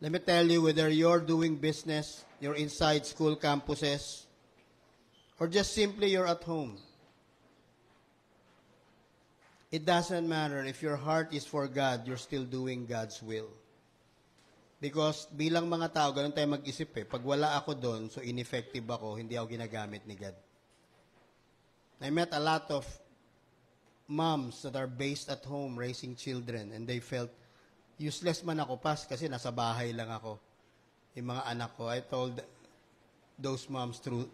Let me tell you, whether you're doing business, you're inside school campuses, or just simply you're at home, it doesn't matter. If your heart is for God, you're still doing God's will. Because bilang mga tao, ganun tayo mag-isip eh. Pag wala ako doon, so ineffective ako, hindi ako ginagamit ni God. I met a lot of moms that are based at home raising children, and they felt, useless man ako, pas, kasi nasa bahay lang ako. Yung mga anak ko, I told those moms through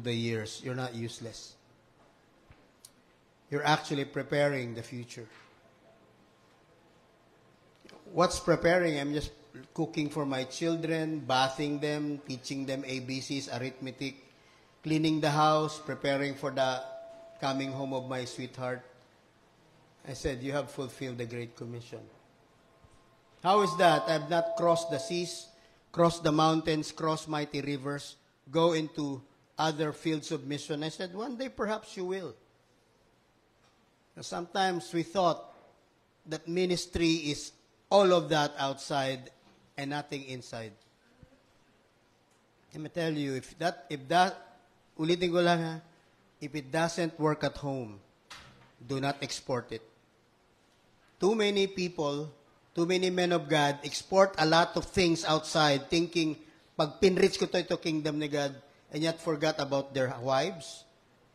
the years, you're not useless. You're actually preparing the future. What's preparing? I'm just cooking for my children, bathing them, teaching them ABCs, arithmetic, cleaning the house, preparing for the coming home of my sweetheart. I said, you have fulfilled the Great Commission. How is that? I've not crossed the seas, crossed the mountains, crossed mighty rivers, go into other fields of mission. I said, one day perhaps you will. Sometimes we thought that ministry is all of that outside and nothing inside. Let me tell you, if that, ulitin ko lang ha, if it doesn't work at home, do not export it. Too many people, too many men of God export a lot of things outside thinking, pag pinrich ko ito kingdom ni God, and yet forgot about their wives,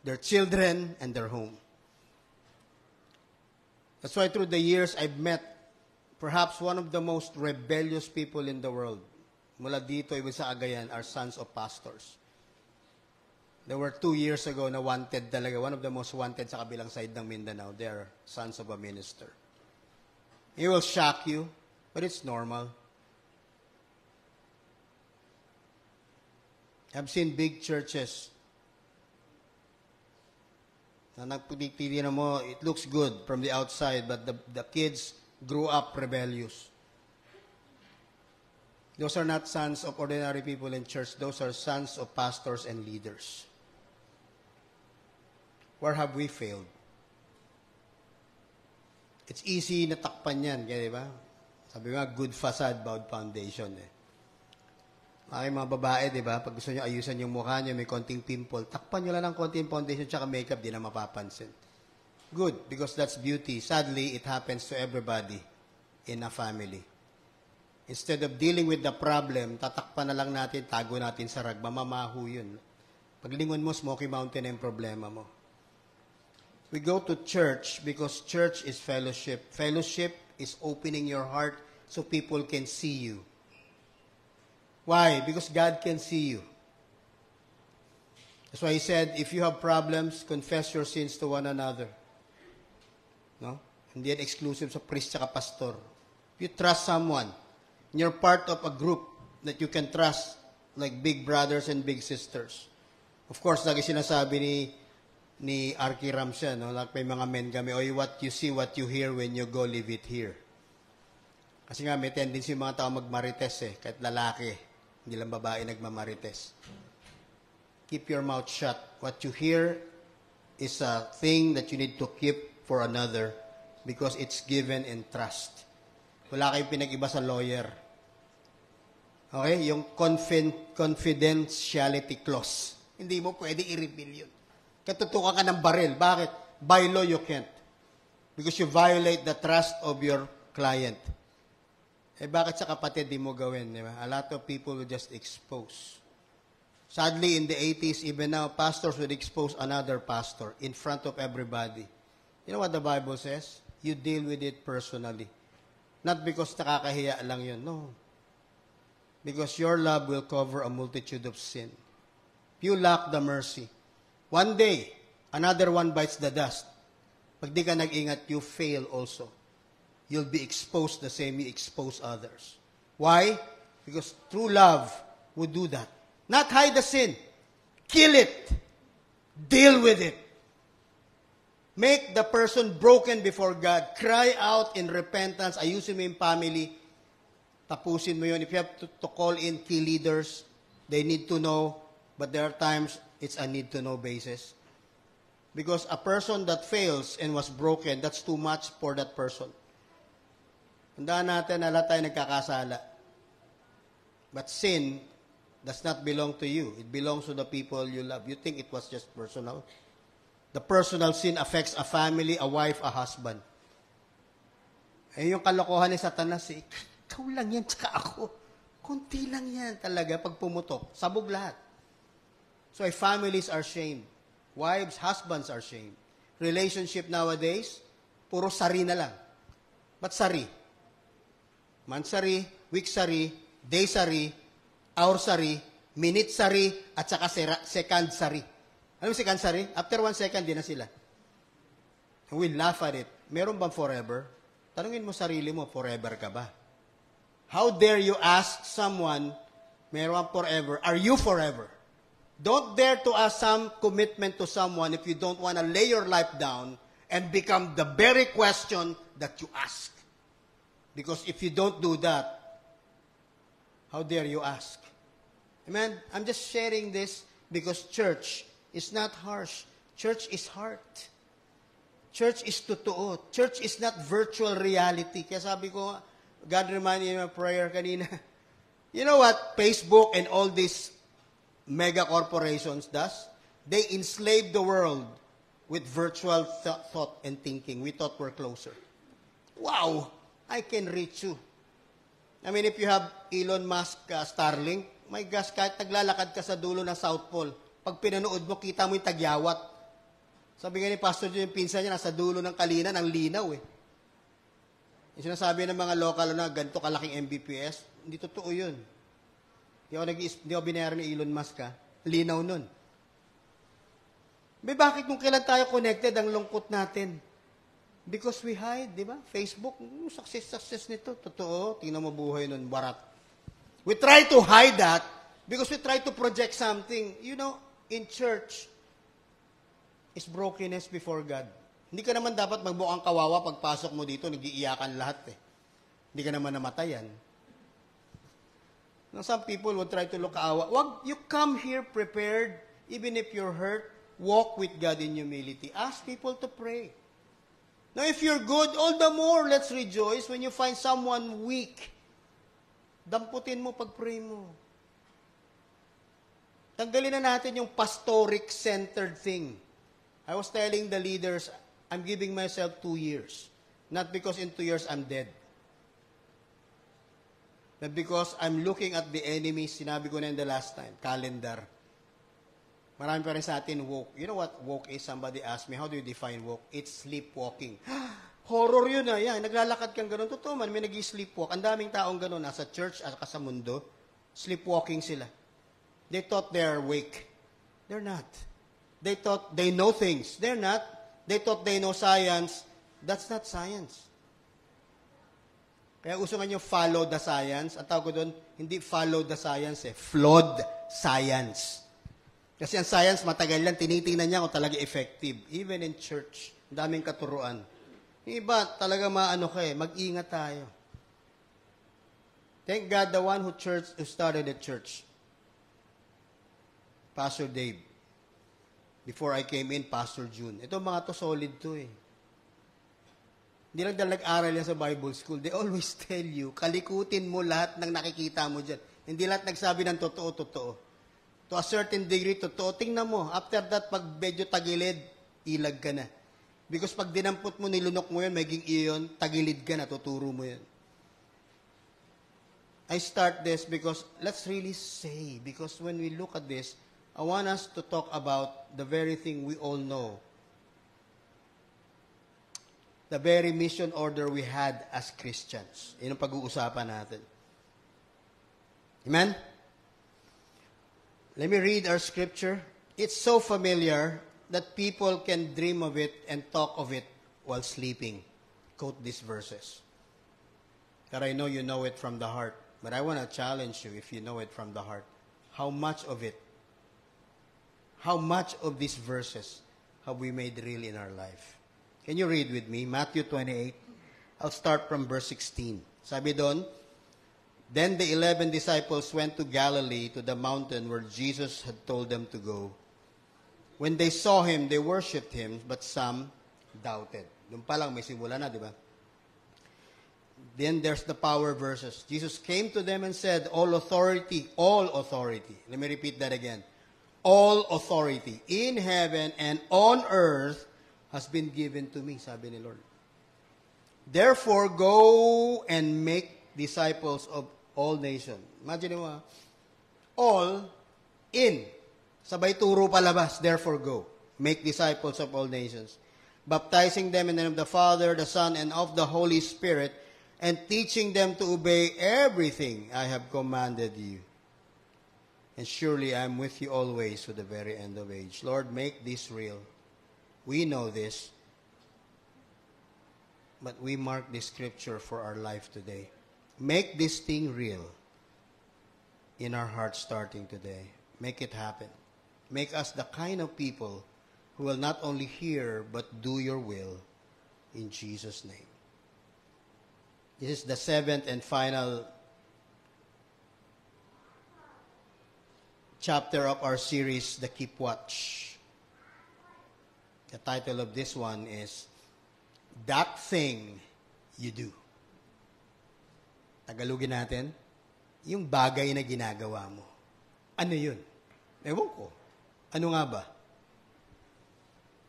their children, and their home. That's why through the years, I've met perhaps one of the most rebellious people in the world. Mula dito, ibig sa Agayan, are sons of pastors. There were 2 years ago na wanted talaga, one of the most wanted sa kabilang side ng Mindanao. They are sons of a minister. It will shock you, but it's normal. I've seen big churches na nagpipili mo, it looks good from the outside, but the kids grew up rebellious. Those are not sons of ordinary people in church. Those are sons of pastors and leaders. Where have we failed? It's easy na takpan yan, kaya diba? Sabi nga, good facade, bad foundation. Ay, mga babae, diba? Pag gusto nyo ayusan yung mukha nyo, may konting pimple, takpan nyo lang ng konting foundation tsaka makeup, di na mapapansin. Good, because that's beauty. Sadly, it happens to everybody in a family. Instead of dealing with the problem, tatakpan na lang natin, tago natin sa rag, mamamaho yun. Paglingon mo, Smoky Mountain ang problema mo. We go to church because church is fellowship. Fellowship is opening your heart so people can see you. Why? Because God can see you. That's why He said, if you have problems, confess your sins to one another. No? Hindi yan exclusive sa priest at pastor. If you trust someone, and you're part of a group that you can trust, like big brothers and big sisters. Of course, lagi sinasabi ni Arky Ramsya, no? Like may mga men kami, oy, what you see, what you hear, when you go, leave it here. Kasi nga, may tendency yung mga tao magmarites eh, kahit lalaki. Hindi lang babae nagmamarites. Keep your mouth shut. What you hear is a thing that you need to keep for another because it's given in trust. Wala kayong pinag-iba sa lawyer. Okay? Yung confidentiality clause. Hindi mo pwede i-reveal yun. Katutukan ka ng baril. Bakit? By law, you can't. Because you violate the trust of your client. Eh, bakit sa kapatid di mo gawin? Di ba? A lot of people will just expose. Sadly, in the 80s, even now, pastors would expose another pastor in front of everybody. You know what the Bible says? You deal with it personally. Not because nakakahiya lang yun. No. Because your love will cover a multitude of sin. You lack the mercy. One day, another one bites the dust. Pag di ka nag-ingat, you fail also. You'll be exposed the same you expose others. Why? Because true love would do that. Not hide the sin. Kill it. Deal with it. Make the person broken before God. Cry out in repentance. Ayusin mo yung family. Tapusin mo yun. If you have to call in key leaders, they need to know. But there are times it's a need-to-know basis. Because a person that fails and was broken, that's too much for that person. Tandaan natin na lahat tayo nagkakasala. But sin does not belong to you. It belongs to the people you love. You think it was just personal? The personal sin affects a family, a wife, a husband. Eh yung kalokohan ni Satanas, ikaw lang yan, tsaka ako. Konti lang yan talaga pag pumutok. Sabog lahat. So families are shamed. Wives, husbands are shamed. Relationship nowadays, puro sari na lang. Ba't sari? Month sari, week sari, day sari, hour sari, minute sari, at saka second sari. Ano yung second sari? After 1 second, di na sila. And we laugh at it. Meron bang forever? Tanungin mo sarili mo, forever ka ba? How dare you ask someone, meron forever, are you forever? Don't dare to ask some commitment to someone if you don't want to lay your life down and become the very question that you ask. Because if you don't do that, how dare you ask? Amen? I'm just sharing this because church is not harsh. Church is heart. Church is totoo. Church is not virtual reality. Kaya sabi ko, God reminded me of prayer kanina. You know what Facebook and all these mega corporations does? They enslave the world with virtual thought and thinking. We thought we're closer. Wow! I can reach you. I mean, if you have Elon Musk Starlink, my gosh, kahit naglalakad ka sa dulo ng South Pole, pag pinanood mo, kita mo yung tagyawat. Sabi nga ni Pastor Joe, yung pinsan niya, nasa dulo ng Kalinan, ang linaw eh. Yung sinasabi ng mga local na ganito kalaking Mbps, hindi totoo yun. Hindi ako binayaran ni Elon Musk ha. Linaw nun. Bakit kung kailan tayo connected, ang lungkot natin? Because we hide, di ba? Facebook, success nito. Totoo, tingnan mo buhay nun, barat. We try to hide that because we try to project something. You know, in church, is brokenness before God. Hindi ka naman dapat magmukhang kawawa pagpasok mo dito, nag-iiyakan lahat eh. Hindi ka naman namatayan. Now, some people would try to look awa. You come here prepared, even if you're hurt, walk with God in humility. Ask people to pray. Now, if you're good, all the more, let's rejoice when you find someone weak. Damputin mo pag-pray mo. Tanggalin na natin yung pastoric-centered thing. I was telling the leaders, I'm giving myself 2 years. Not because in 2 years I'm dead. But because I'm looking at the enemy, sinabi ko na in the last time, calendar. Marami pa rin sa atin woke. You know what woke is? Somebody asked me, how do you define woke? It's sleepwalking. Horror yun na. Yan, naglalakad kang ganun. Totoo man, may nag-sleepwalk. Ang daming taong ganun, nasa church at sa mundo, sleepwalking sila. They thought they're awake. They're not. They thought they know things. They're not. They thought they know science. That's not science. Kaya uso nga nyo follow the science. Ang tawag ko doon, hindi follow the science flawed science. Kasi ang science, matagal yan, tinitingnan niya kung talaga effective. Even in church, daming katuruan. Yung iba, talaga mag-ingat tayo. Thank God, the one who started the church, Pastor Dave. Before I came in, Pastor June. Ito mga to, solid to eh. Hindi lang dahil nag-aral yan sa Bible school. They always tell you, kalikutin mo lahat ng nakikita mo dyan. Hindi lahat nagsabi ng totoo. To a certain degree, totoo. Tingnan mo, after that, pag medyo tagilid, ilag ka na. Because pag dinampot mo, nilunok mo yun, maging iyon, tagilid ka na, tuturo mo yun. I start this because, let's really say, because when we look at this, I want us to talk about the very thing we all know. The very mission order we had as Christians. Yun ang pag-uusapan natin. Amen? Let me read our scripture. It's so familiar that people can dream of it and talk of it while sleeping. Quote these verses. That I know you know it from the heart. But I want to challenge you, if you know it from the heart, how much of it, how much of these verses have we made real in our life? Can you read with me? Matthew 28. I'll start from verse 16. Sabi doon, then the 11 disciples went to Galilee, to the mountain where Jesus had told them to go. When they saw him, they worshipped him, but some doubted. Doon pa lang may simula na, di ba? Then there's the power verses. Jesus came to them and said, all authority, let me repeat that again. All authority in heaven and on earth has been given to me, sabi ni Lord. Therefore, go and make disciples of all nations. Imagine mo, all in. Sabay turo palabas. Therefore, go. Make disciples of all nations. Baptizing them in the name of the Father, the Son, and of the Holy Spirit, and teaching them to obey everything I have commanded you. And surely I am with you always to the very end of age. Lord, make this real. We know this, but we mark this scripture for our life today. Make this thing real in our hearts starting today. Make it happen. Make us the kind of people who will not only hear, but do your will in Jesus' name. This is the 7th and final chapter of our series, The Keep Watch. The title of this one is, That Thing You Do. Tagalogin natin, yung bagay na ginagawa mo. Ano yun? Ewan ko. Ano nga ba?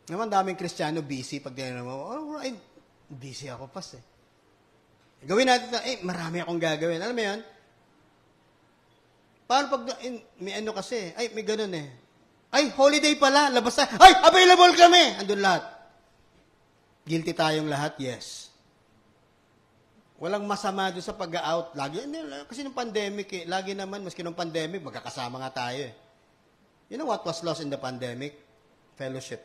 Naman daming Kristiyano busy pag dinala mo, oh, right, busy ako pas eh. Gawin natin ito, marami akong gagawin. Alam mo yan? Paano pag, may ano kasi, may ganun eh. Ay, holiday pala, labas na. Ay, available kami! Andun lahat. Guilty tayong lahat, yes. Walang masama doon sa pag-out. Lagi, kasi nung pandemic eh, lagi naman, maski nung pandemic, magkakasama nga tayo eh. You know what was lost in the pandemic? Fellowship.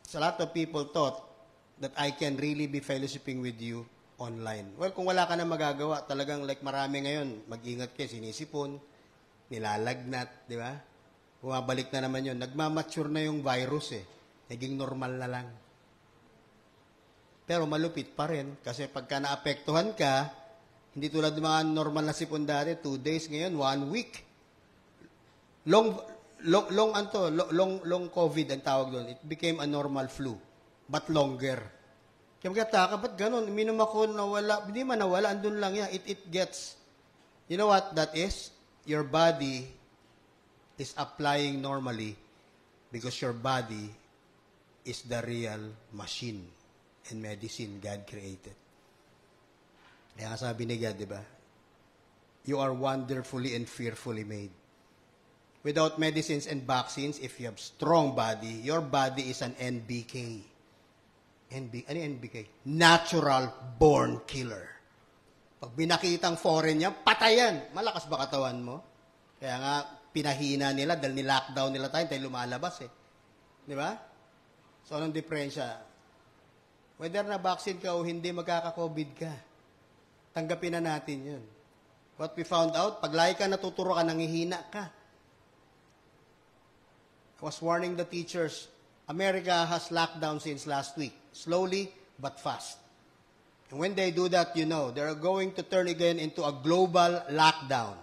So a lot of people thought that I can really be fellowshipping with you online. Well, kung wala ka na magagawa, talagang like marami ngayon, mag-ingat kayo, sinisipon, nilalagnat, di ba? Bumabalik na naman yun. Nagmamature na yung virus eh. Naging normal na lang. Pero malupit pa rin. Kasi pagka naapektuhan ka, hindi tulad ng mga normal na sipon dati, 2 days, ngayon 1 week. Long COVID ang tawag doon. It became a normal flu. But longer. Kaya magkataka, ba't ganun? Minom ako, nawala. Hindi man nawala, andun lang yan. It gets, you know what that is? Your body is applying normally because your body is the real machine and medicine God created. Kaya sabi ni God, di ba? You are wonderfully and fearfully made. Without medicines and vaccines, if you have strong body, your body is an NBK. Ano yung NBK? Natural born killer. Pag binakitang foreign niya, patayan. Malakas ba katawan mo? Kaya nga, pinahina nila dahil ni-lockdown nila tayo lumalabas eh. Di ba? So, anong diferensya? Whether na vaccine ka o hindi, magkaka-COVID ka. Tanggapin na natin yun. What we found out, pag lagi ka natuturo ka, nangihina ka. I was warning the teachers, America has lockdown since last week. Slowly, but fast. And when they do that, you know, they're going to turn again into a global lockdown.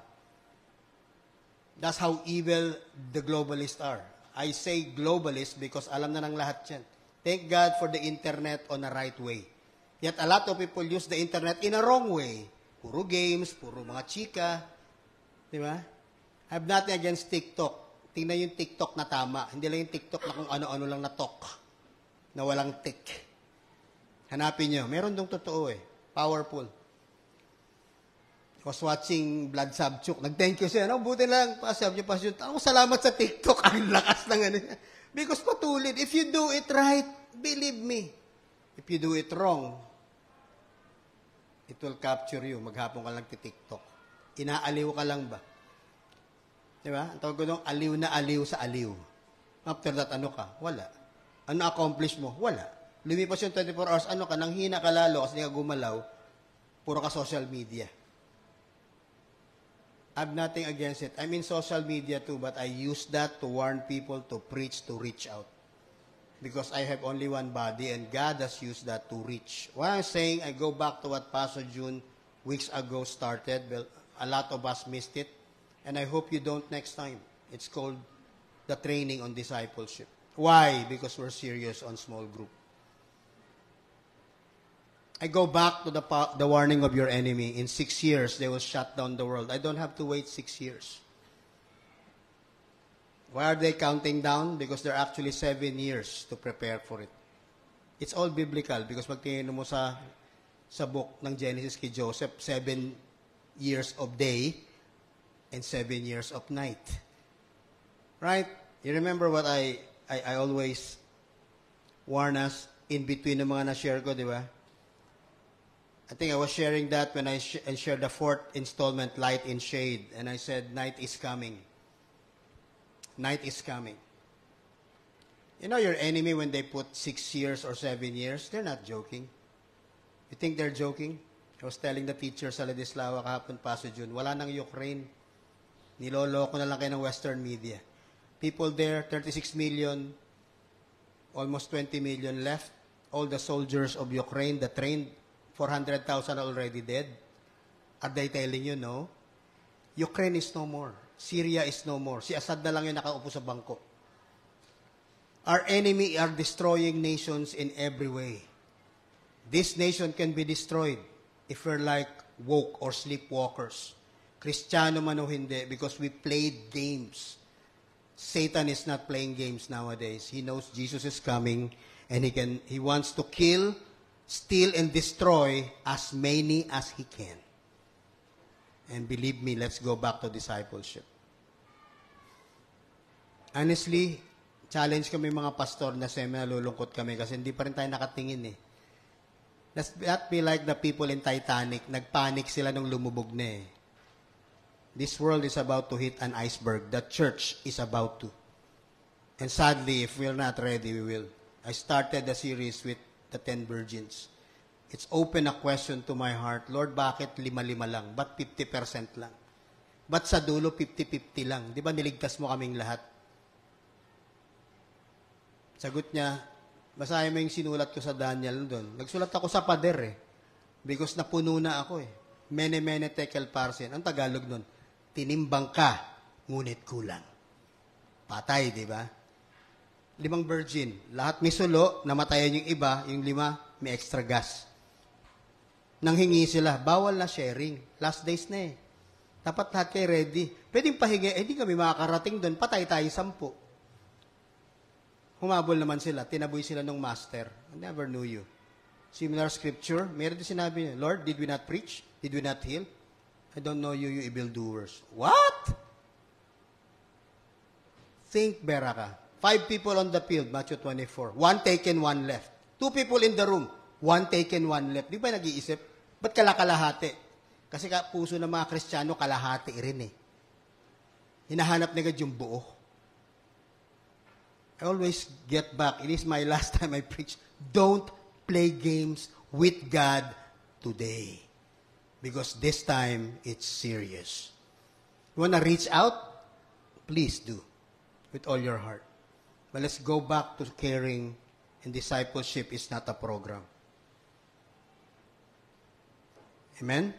That's how evil the globalists are. I say globalists because alam na ng lahat yan. Thank God for the internet on a right way. Yet a lot of people use the internet in a wrong way. Puro games, puro mga chika. Di ba? I have nothing against TikTok. Tingnan yung TikTok na tama. Hindi lang yung TikTok na kung ano-ano lang na talk. Na walang tick. Hanapin nyo. Meron dong totoo eh. Powerful. I was watching Vlad Savchuk. Nag-thank you siya. No, buti lang. Sabi niya, ako salamat sa TikTok. Ang lakas ng ano. Because patuloy. If you do it right, believe me. If you do it wrong, it will capture you. Maghapon ka lang TikTok. Inaaliw ka lang ba? Diba? Ang tawag ko doon, aliw na aliw sa aliw. After that, ano ka? Wala. Ano accomplish mo? Wala. Lumipas yung 24 hours, ano ka? Nang hina ka lalo kasi hindi ka gumalaw, puro ka social media. I have nothing against it. I'm in social media too, but I use that to warn people, to preach, to reach out. Because I have only one body, and God has used that to reach. What I'm saying, I go back to what Pastor June weeks ago started. Well, a lot of us missed it. And I hope you don't next time. It's called the training on discipleship. Why? Because we're serious on small group. I go back to the warning of your enemy. In 6 years, they will shut down the world. I don't have to wait 6 years. Why are they counting down? Because they're actually 7 years to prepare for it. It's all biblical because magtingin mo sa book ng Genesis kay Joseph, 7 years of day and 7 years of night. Right? You remember what I always warn us in between ng mga na-share ko, di ba? I think I was sharing that when I shared the 4th installment, Light in Shade, and I said, night is coming. Night is coming. You know your enemy when they put 6 years or 7 years, they're not joking. You think they're joking? I was telling the teacher sa Ladislao kahapon, Pastor June, wala nang Ukraine. Niloloko na lang kayo ng Western media. People there, 36 million, almost 20 million left. All the soldiers of Ukraine, the trained, 400,000 are already dead. Are they telling you no? Ukraine is no more. Syria is no more. Si Assad na lang yung nakaupo sa bangko. Our enemy are destroying nations in every way. This nation can be destroyed if we're like woke or sleepwalkers. Kristiyano man o hindi, because we played games. Satan is not playing games nowadays. He knows Jesus is coming and he wants to kill, steal, and destroy as many as he can. And believe me, let's go back to discipleship. Honestly, challenge kami mga pastor na nalulungkot kami kasi hindi pa rin tayo nakatingin eh. Let's not be like the people in Titanic. Nagpanic sila nung lumubog na eh. This world is about to hit an iceberg. The church is about to. And sadly, if we're not ready, we will. I started the series with the 10 virgins. It's open a question to my heart. Lord, bakit 5-5 lang? Ba't 50% lang? Ba't sa dulo 50-50 lang? Di ba niligtas mo kaming lahat? Sagot niya, basahin mo yung sinulat ko sa Daniel doon. Nagsulat ako sa pader eh. Because napuno na ako eh. Mene tekel parsin. Ang Tagalog nun, tinimbang ka, ngunit kulang. Patay, di ba? 5 virgin. Lahat may sulo, namatayan yung iba, yung 5, may extra gas. Nanghingi sila, bawal na sharing. Last days na eh. Dapat lahat kayo ready. Pwedeng pahingi, di kami makakarating doon, patay tayo 10. Humabol naman sila, tinaboy sila ng master. I never knew you. Similar scripture, meron din sinabi niya, Lord, did we not preach? Did we not heal? I don't know you, you evildoers. What? Think, Beraka. 5 people on the field, Matthew 24. 1 taken, 1 left. 2 people in the room, 1 taken, 1 left. Di ba nag-iisip? Ba't kalakalahati? Kasi puso ng mga Kristiyano, kalahati rin eh. Hinahanap nila yung buo. I always get back. It is my last time I preach. Don't play games with God today. Because this time, it's serious. You want to reach out? Please do. With all your heart. But let's go back to caring, and discipleship is not a program. Amen?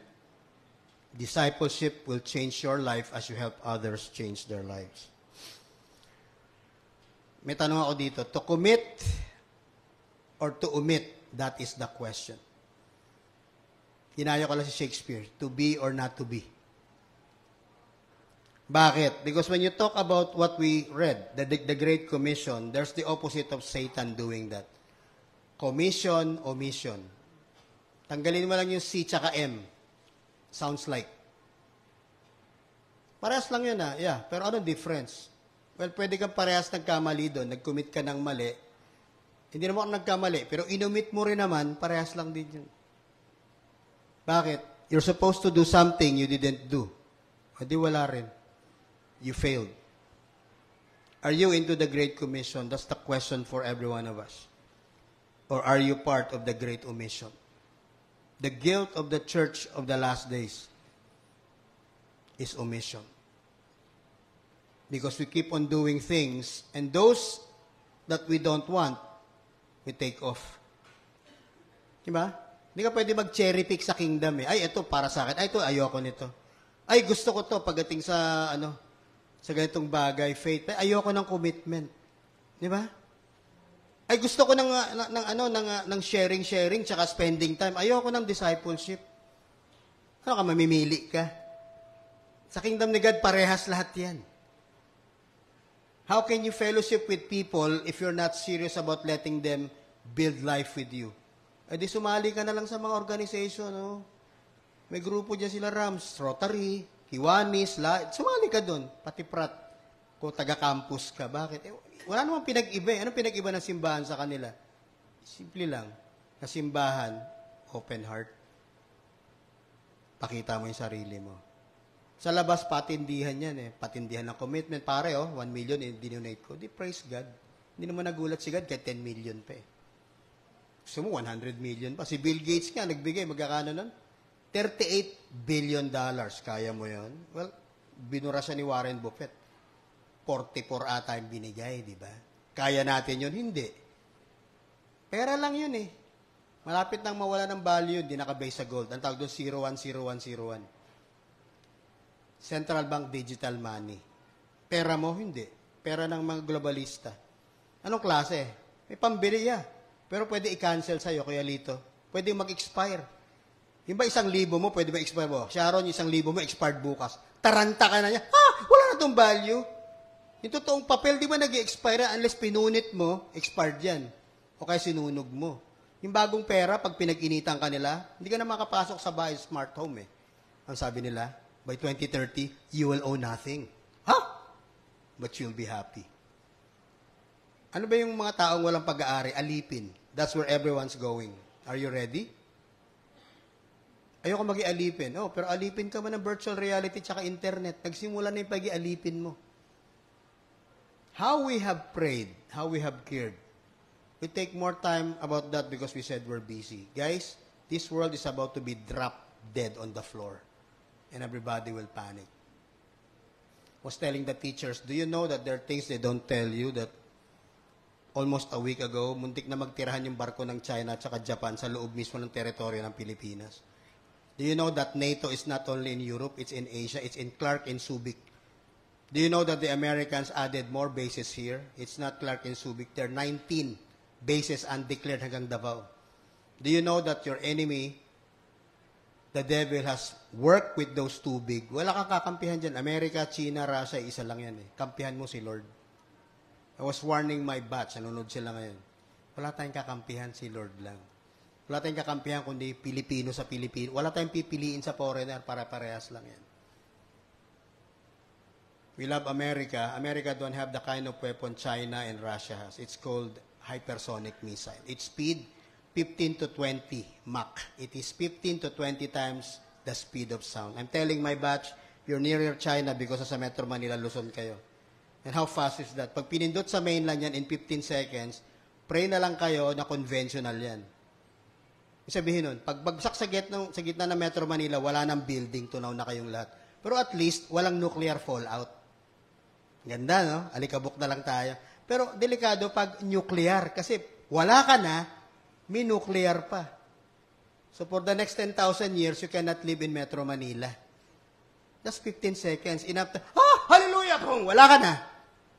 Discipleship will change your life as you help others change their lives. May tanong ako dito, to commit or to omit, that is the question. Kinaya ko lang si Shakespeare, to be or not to be. Bakit? Because when you talk about what we read, the Great Commission, there's the opposite of Satan doing that. Commission, omission. Tanggalin mo lang yung C tsaka M. Sounds like. Parehas lang yun yeah. Pero ano difference? Well, pwede kang parehas nagkamali doon, nag-commit ka ng mali. Hindi naman ako nagkamali, pero inumit mo rin naman, parehas lang din yun. Bakit? You're supposed to do something you didn't do. Hindi wala rin. You failed. Are you into the Great Commission? That's the question for every one of us. Or are you part of the Great Omission? The guilt of the church of the last days is omission. Because we keep on doing things, and those that we don't want, we take off. Diba? Hindi ka pwede mag-cherry pick sa kingdom eh. Ay, ito para sa akin. Ay, ito, ayoko nito. Ay, gusto ko to pagdating sa, sa ganitong bagay, faith. Ay, ayoko ng commitment. Diba? Ay gusto ko ng sharing tsaka spending time. Ayoko ng discipleship. Ano ka, mamimili ka? Sa kingdom ni God, parehas lahat yan. How can you fellowship with people if you're not serious about letting them build life with you? Eh di sumali ka na lang sa mga organization, no? May grupo dyan sila Rams, Rotary, Kiwanis, sumali ka doon, pati Prat, kung taga-campus ka. Bakit? Eh, wala namang pinag-iba. Anong pinag-iba ng simbahan sa kanila? Simple lang. Na simbahan, open heart. Pakita mo yung sarili mo. Sa labas, patindihan yan eh. Patindihan ng commitment. Pare, 1 million, dinonate ko. Di praise God. Hindi naman nagulat si God kahit 10 million pa eh. Gusto mo, 100 million pa. Si Bill Gates nga, nagbigay, magkakano nun? $38 billion. Kaya mo yon? Well, binura siya ni Warren Buffett. 44 ata yung binigay, di ba? Kaya natin yun? Hindi. Pera lang yun eh. Malapit nang mawala ng value, di nakabase sa gold. Ang tawag doon, 010101. Central Bank Digital Money. Pera mo? Hindi. Pera ng mga globalista. Anong klase? May pambili ya. Pero pwede i-cancel sa'yo, Kuya Lito. Pwede mag-expire. Yung ba 1,000 mo, pwede ba expire mo? Sharon, 1,000 mo, expired bukas. Taranta ka na niya. Wala na itong value. Yung totoong papel, di ba nag-expire unless pinunit mo, expired yan. O kaya sinunog mo. Yung bagong pera, pag pinag-initan ka nila, hindi ka na makapasok sa bahay, smart home eh. Ang sabi nila, by 2030, you will own nothing. But you'll be happy. Ano ba yung mga taong walang pag-aari? Alipin. That's where everyone's going. Are you ready? Ayoko mag-ialipin. Pero alipin ka man ng virtual reality tsaka internet. Nagsimula na yung pag-ialipin mo. How we have prayed, how we have cared. We take more time about that because we said we're busy. Guys, this world is about to be dropped dead on the floor. And everybody will panic. I was telling the teachers, do you know that there are things they don't tell you that almost a week ago, muntik na magtirahan yung barko ng China at saka Japan sa loob mismo ng teritoryo ng Pilipinas. Do you know that NATO is not only in Europe, it's in Asia, it's in Clark and Subic. Do you know that the Americans added more bases here? It's not Clark and Subic. There are 19 bases undeclared hanggang Davao. Do you know that your enemy, the devil, has worked with those too big? Wala kang kakampihan dyan. America, China, Russia, isa lang yan eh. Kampihan mo si Lord. I was warning my batch. Nanonood sila ngayon. Wala tayong kakampihan, si Lord lang. Wala tayong kakampihan kundi Pilipino sa Pilipino. Wala tayong pipiliin sa foreigner, para-parehas lang yan. We love America. America don't have the kind of weapon China and Russia has. It's called hypersonic missile. Its speed, 15 to 20 Mach. It is 15 to 20 times the speed of sound. I'm telling my batch, you're nearer China because sa Metro Manila, Luzon kayo. And how fast is that? Pag pinindot sa mainland yan in 15 seconds, pray na lang kayo na conventional yan. Sabihin nun, pag bagsak sa gitna ng Metro Manila, wala nang building, tunaw na kayong lahat. Pero at least, walang nuclear fallout. Ganda, no? Alikabok na lang tayo. Pero delikado pag nuclear, kasi wala ka na, may nuclear pa. So for the next 10,000 years, you cannot live in Metro Manila. Just 15 seconds. Enough to, hallelujah! Kung wala ka na.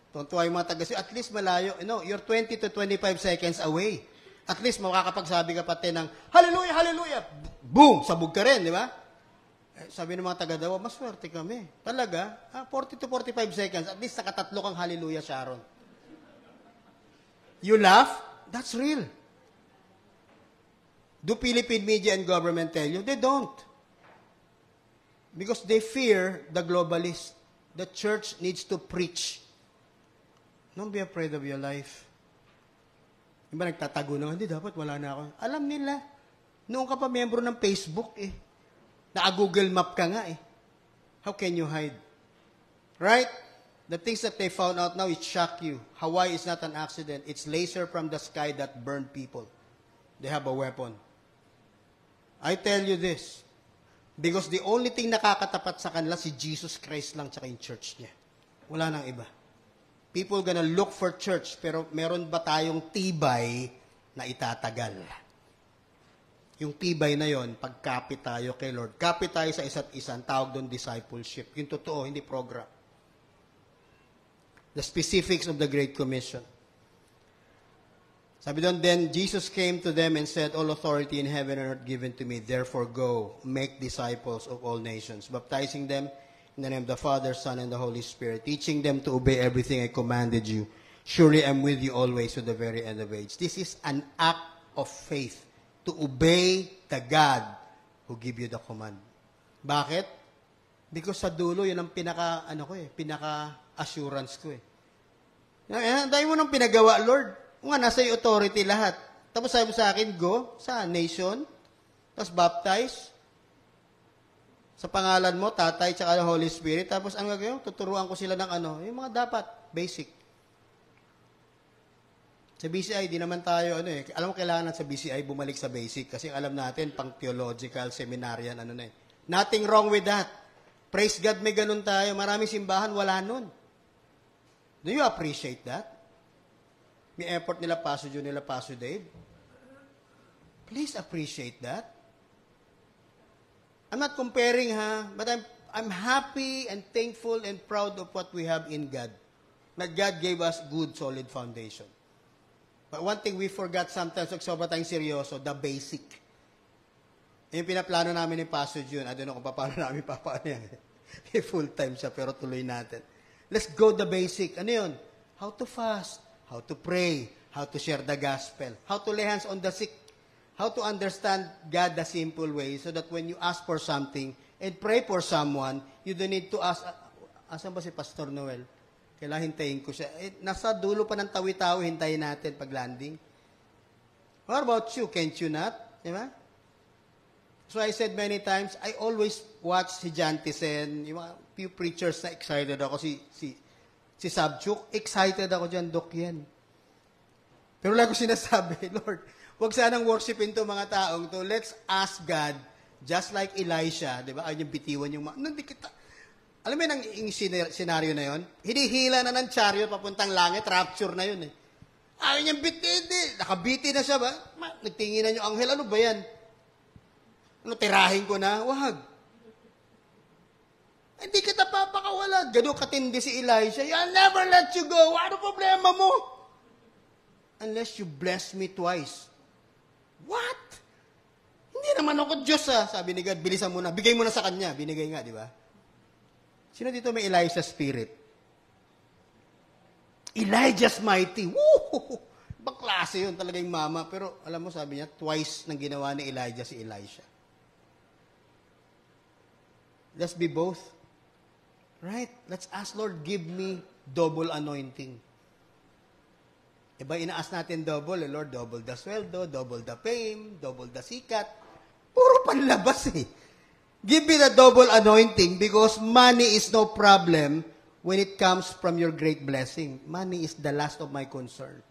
Tuntua yung mga taga, at least malayo. No, you're 20 to 25 seconds away. At least makakapagsabi ka pati ng, hallelujah, hallelujah! Boom! Sabog ka rin, di ba? Sabi ng mga taga-Davao, maswerte kami. Talaga, 40 to 45 seconds. At least nakatatlo kang hallelujah, Sharon. You laugh? That's real. Do Philippine media and government tell you? They don't. Because they fear the globalist. The church needs to preach. Don't be afraid of your life. Yung ba nagtatago na, hindi dapat, wala na ako. Alam nila. Noong ka pa membro ng Facebook eh. Naka-Google Map ka nga eh. How can you hide? Right? The things that they found out now, it shock you. Hawaii is not an accident. It's laser from the sky that burned people. They have a weapon. I tell you this, because the only thing nakakatapat sa kanila, si Jesus Christ lang tsaka yung church niya. Wala nang iba. People gonna look for church, pero meron ba tayong tibay na itatagal? Yung tibay na yon, pagkapit tayo kay Lord. Kapit tayo sa isa't isa, ang tawag doon discipleship. Yung totoo, hindi program. The specifics of the Great Commission. Sabi doon, then Jesus came to them and said, all authority in heaven and earth given to me. Therefore go, make disciples of all nations, baptizing them in the name of the Father, Son, and the Holy Spirit, teaching them to obey everything I commanded you. Surely I'm with you always to the very end of age. This is an act of faith to obey the God who give you the command. Bakit? Because sa dulo, yun ang pinaka-assurance ko eh. Dahil mo nang pinagawa, Lord. Nga, nasa yung authority lahat. Tapos sabi mo sa akin, go sa nation, tapos baptize, sa pangalan mo, Tatay, tsaka Holy Spirit, tapos ang gagawin, tuturuan ko sila ng yung mga dapat, basic. Sa BCI, di naman tayo, alam mo, kailangan sa BCI bumalik sa basic, kasi alam natin, pang theological, seminarian, Nothing wrong with that. Praise God, may ganun tayo. Maraming simbahan, wala nun. Do you appreciate that? May effort nila, Pastor Jun, nila, Pastor Dave. Please appreciate that. I'm not comparing, but I'm happy and thankful and proud of what we have in God. That God gave us good, solid foundation. But one thing we forgot sometimes, pag sobra tayong seryoso, the basic. Yung pinaplano namin ni Pastor Jun, I don't know kung paano namin papaano yan. Full-time siya, pero tuloy natin. Let's go the basic. Ano yun? How to fast. How to pray, how to share the gospel, how to lay hands on the sick, how to understand God the simple way so that when you ask for something and pray for someone, you don't need to ask, asan ba si Pastor Noel? Kailangan hintayin ko siya. Nasa dulo pa ng tawi-tawi, hintayin natin pag landing. What about you? Can't you not? Diba? So I said many times, I always watch si John Tisen, yung mga few preachers na excited ako, si Sabchuk, excited ako dyan, Dok yan. Pero lagi ko sinasabi, Lord, huwag sanang worshipin to mga taong to. Let's ask God, just like Elisha, di ba? Ayun yung bitiwan yung alam mo yun ang senaryo na yun? Hinihila na ng chariot papuntang langit, rapture na yun eh. Ayun yung biti, nakabiti na siya ba? Nagtingin na yung anghel, ano ba yan? Tirahin ko na? Wag. Hindi kita papakawalan. Ganun katindi si Elisha. I'll never let you go. Ano problema mo? Unless you bless me twice. What? Hindi naman ako Diyos Sabi ni God, bilisan mo na. Bigay mo na sa kanya. Binigay nga, di ba? Sino dito may Elisha spirit? Elijah's mighty. Woo! Ibang klase yun talaga yung mama. Pero alam mo, sabi niya, twice nang ginawa ni Elijah si Elisha. Let's be both. Right? Let's ask, Lord, give me double anointing. Iba inaas natin double, Lord, double the sweldo, double the fame, double the sikat. Puro panlabas Give me the double anointing because money is no problem when it comes from your great blessing. Money is the last of my concern.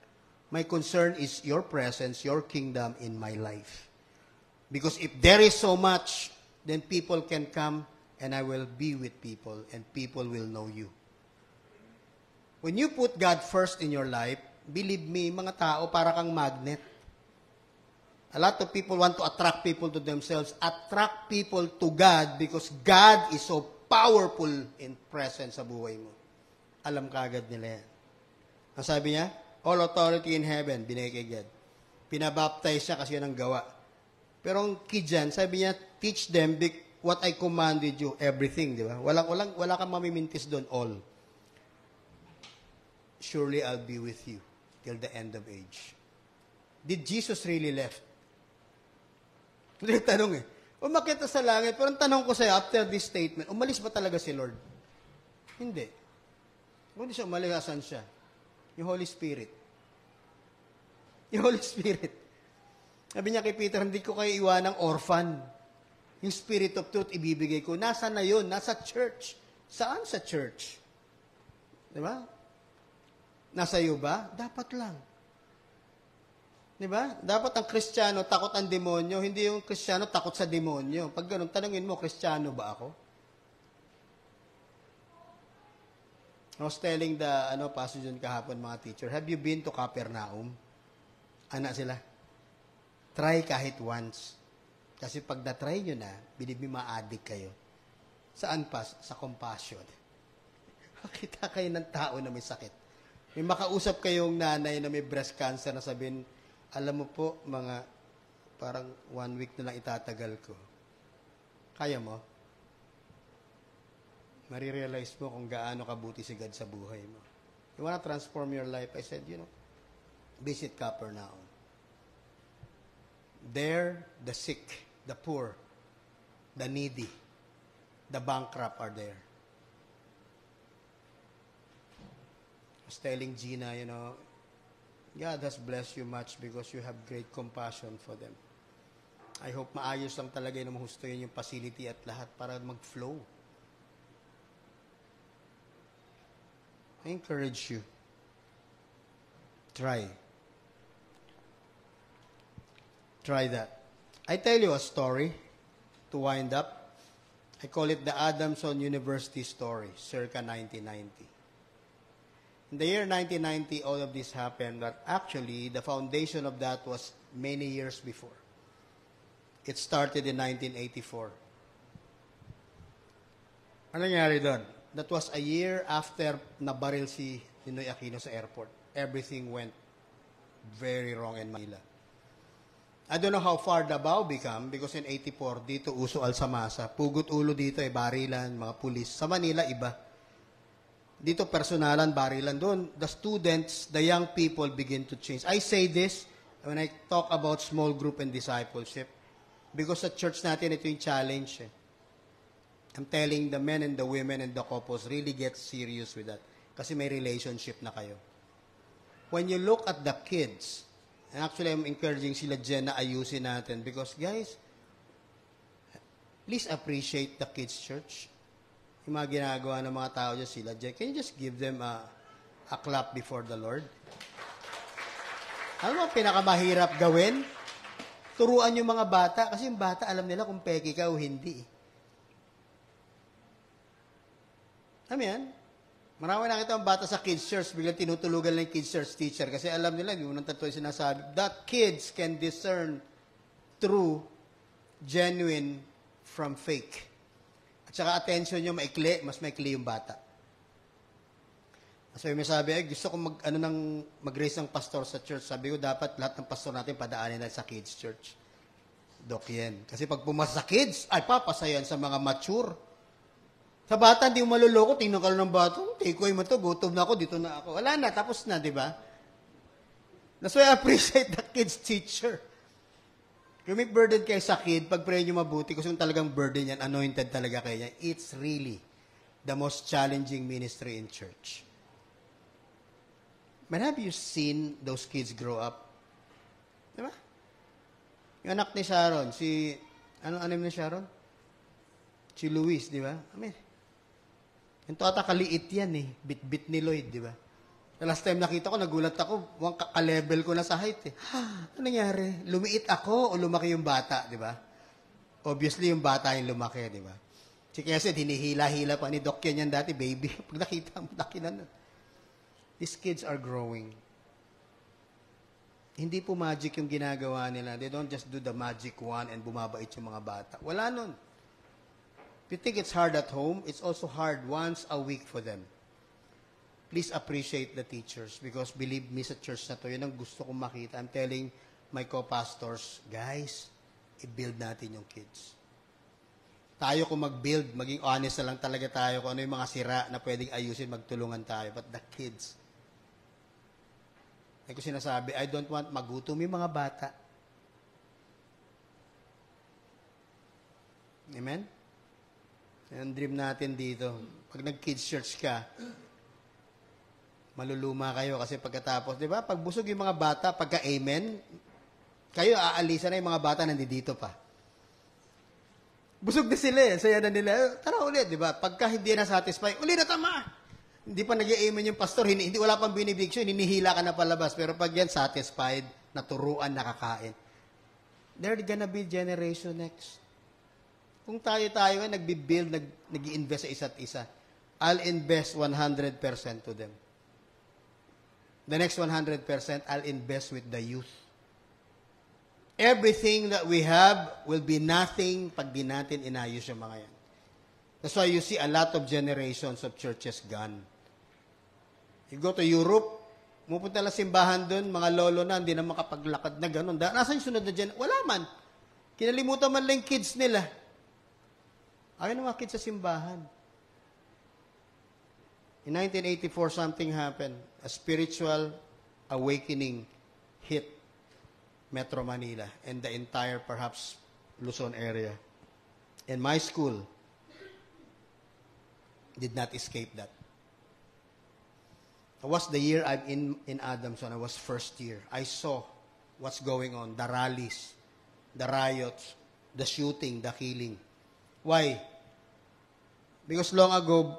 My concern is your presence, your kingdom in my life. Because if there is so much, then people can come and I will be with people, and people will know you. When you put God first in your life, believe me, mga tao, para kang magnet. A lot of people want to attract people to themselves. Attract people to God because God is so powerful in presence sa buhay mo. Alam kagad nila yan. Ang sabi niya, all authority in heaven, binigay kay God. Pinabaptize siya kasi yan ang gawa. Pero ang key dyan, sabi niya, teach them what I commanded you, everything, di ba? Wala kang mamimintis doon, all. Surely I'll be with you till the end of age. Did Jesus really left? Hindi tanong umakyat sa langit, pero ang tanong ko sa'yo, after this statement, umalis ba talaga si Lord? Hindi. Hindi siya umalis, asan siya? Yung Holy Spirit. Yung Holy Spirit. Sabi niya kay Peter, hindi ko kayo iwanang orphan. Yung Spirit of Truth, ibibigay ko. Nasa na yun? Nasa church. Saan sa church? Diba? Nasa iyo ba? Dapat lang. Diba? Dapat ang Kristiyano, takot ang demonyo. Hindi yung Kristiyano, takot sa demonyo. Pag ganun, tanungin mo, Kristiyano ba ako? I was telling Pastor John kahapon, mga teacher, have you been to Capernaum? Anak sila. Try kahit once. Kasi pag na-try nyo na, believe me, ma-addict kayo. Saan pa? Sa compassion. Makita kayo ng tao na may sakit. May makausap kayong nanay na may breast cancer na sabihin, Alam mo po, mga parang 1 week na lang itatagal ko. Kaya mo? Marirealize mo kung gaano kabuti si God sa buhay mo. You wanna transform your life? I said, visit Capernaum. There, the sick, the poor, the needy, the bankrupt are there. I was telling Gina, God has blessed you much because you have great compassion for them. I hope maayos lang talaga yung mahustuhin yung facility at lahat para mag-flow. I encourage you. Try. Try that. I tell you a story to wind up. I call it the Adamson University story, circa 1990. In the year 1990, all of this happened, but actually, the foundation of that was many years before. It started in 1984. Ano nangyari doon? That was a year after nabaril si Ninoy Aquino sa airport. Everything went very wrong in Manila. I don't know how far Davao become because in 84, dito uso Alsamasa. Pugot ulo dito, barilan, mga pulis. Sa Manila, iba. Dito personalan, barilan. Doon, the students, the young people begin to change. I say this when I talk about small group and discipleship because sa church natin, ito yung challenge. I'm telling the men and the women and the couples, really get serious with that. Kasi may relationship na kayo. When you look at the kids, and actually I'm encouraging sila Jen na ayusin natin because guys, please appreciate the kids' church. Yung mga ginagawa ng mga tao dyan sila Jen, can you just give them a clap before the Lord? Alam mo, pinakamahirap gawin? Turuan yung mga bata kasi yung bata alam nila kung peki ka o hindi. Alam yan? Marami nakita ang bata sa kids church, biglang tinutulugan lang yung kids church teacher kasi alam nila, yung unang tatuloy sinasabi, that kids can discern true, genuine from fake. At saka attention nyo maikli, mas maikli yung bata. So may sabi, gusto ko mag-raise ng pastor sa church. Sabi ko, dapat lahat ng pastor natin padaanin na sa kids church. Dok yan. Kasi pag pumasa sa kids, ay papasayan sa mga mature. Sa bata, hindi mo maluloko, tingnan ka lang ng bata, tikoy mo to, gutom na ako, dito na ako. Wala na, tapos na, di ba? That's why I appreciate the kids teacher. Kung may burden kayo sa kid, pag-pray nyo mabuti, kasi kung talagang burden yan, anointed talaga kayo yan, it's really the most challenging ministry in church. But have you seen those kids grow up? Di ba? Yung anak ni Sharon, anong anim ni Sharon? Si Luis, di ba? Yung tota kaliit yan bit-bit ni Lloyd, di ba? Last time nakita ko, nagulat ako, ka-level ko na sa height Ano nangyari? Lumiit ako o lumaki yung bata, di ba? Obviously, yung bata yung lumaki, di ba? Si Kesed, hinihila-hila pa ni Doc yan dati, baby. Pag nakita mo, laki na. These kids are growing. Hindi po magic yung ginagawa nila. They don't just do the magic one and bumabait yung mga bata. Wala nun. If you think it's hard at home, it's also hard once a week for them. Please appreciate the teachers because believe me sa church na to, yun ang gusto kong makita. I'm telling my co-pastors, guys, i-build natin yung kids. Tayo kung mag-build, maging honest na lang talaga tayo kung ano yung mga sira na pwedeng ayusin, magtulungan tayo. But the kids, ay ko sinasabi, I don't want magutom yung mga bata. Amen? Ang dream natin dito, pag nag-kids church ka, maluluma kayo kasi pagkatapos, di ba? Pag busog yung mga bata, pagka-amen, kayo aalisan na yung mga bata nandito pa. Busog na sila saya na nila. Tara ulit, di ba? Pagka hindi na satisfy, uli na tama. Hindi pa nag-amen yung pastor, hindi wala pang binibigsyo, hinihila ka na palabas. Pero pag yan satisfied, naturuan, nakakain. There's gonna be generation next. Kung tayo nagbi-build, nag-i-invest sa isa't isa, I'll invest 100% to them. The next 100%, I'll invest with the youth. Everything that we have will be nothing pag di natin inayos yung mga yan. That's why you see a lot of generations of churches gone. You go to Europe, Pumupunta lang simbahan doon, mga lolo na, hindi na makapaglakad na gano'n. Nasaan yung sunod na dyan? Wala man. Kinalimutan man lang yung kids nila. Ayaw ng mga kids sa simbahan. In 1984, something happened. A spiritual awakening hit Metro Manila and the entire, perhaps, Luzon area. And my school did not escape that. It was the year I'm in Adamson. I was first year. I saw what's going on, the rallies, the riots, the shooting, the killing. Why? Because long ago,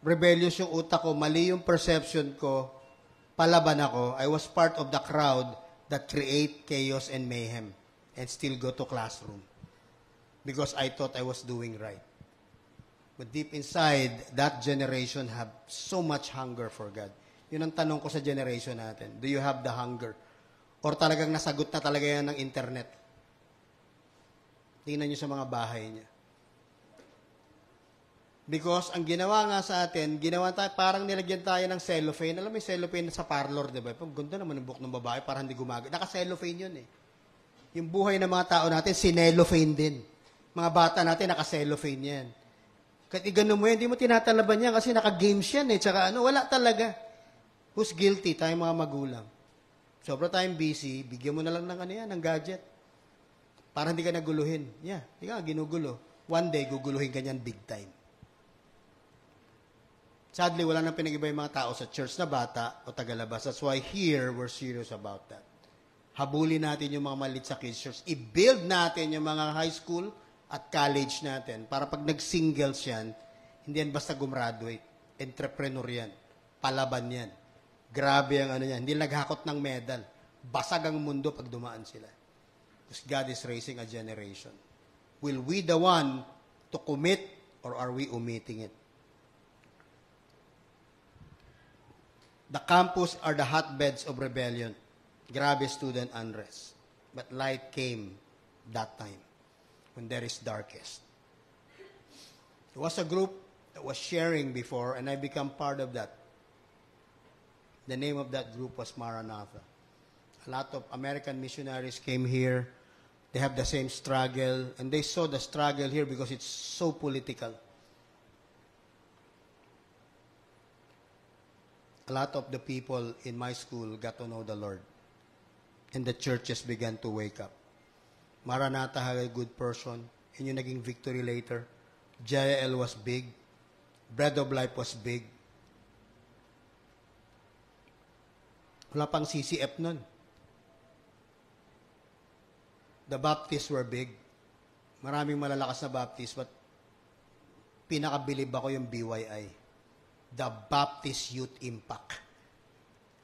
rebellious yung utak ko, mali yung perception ko, palaban ako. I was part of the crowd that create chaos and mayhem and still go to classroom because I thought I was doing right. But deep inside, that generation have so much hunger for God. Yun ang tanong ko sa generation natin. Do you have the hunger? Or talagang nasagot na talaga yan ng internet? Tingnan nyo sa mga bahay niya. Because ang ginawa nga sa atin, ginawa tayo, parang nilagyan tayo ng cellophane. Alam mo yung cellophane sa parlor, di ba? Pag ganda naman ang buhok ng babae, parang hindi gumagana. Naka-cellophane yun eh. Yung buhay ng mga tao natin, sinellophane din. Mga bata natin, naka-cellophane yan. Kahit igano mo yan, hindi mo tinatalaban yan kasi naka-games yan eh. Tsaka ano, wala talaga. Who's guilty? Tayong mga magulang. Sobra tayong busy, bigyan mo na lang ng ano yan, ng gadget. Para hindi ka naguluhin. Yeah, hindi ka ginugulo. One day, guguluhin ka niyan big time. Sadly, wala nang pinag-iba yung mga tao sa church na bata o tagalabas. That's why here, we're serious about that. Habulin natin yung mga malit sa kids church. I-build natin yung mga high school at college natin para pag nag-singles yan, hindi yan basta gumraduate. Entrepreneur yan. Palaban yan. Grabe ang ano yan. Hindi naghakot ng medal. Basag ang mundo pag dumaan sila. Because God is raising a generation. Will we the one to commit or are we omitting it? The campus are the hotbeds of rebellion. Grabe student unrest. But light came that time when there is darkest. It was a group that was sharing before and I become part of that. The name of that group was Maranatha. A lot of American missionaries came here. They have the same struggle and they saw the struggle here because it's so political. A lot of the people in my school got to know the Lord. And the churches began to wake up. Maranatha had a good person. And yung naging victory later. JL was big. Bread of Life was big. Wala pang CCF nun. The Baptists were big. Maraming malalakas na Baptist, but pinakabilib ako yung BYI. The Baptist Youth Impact.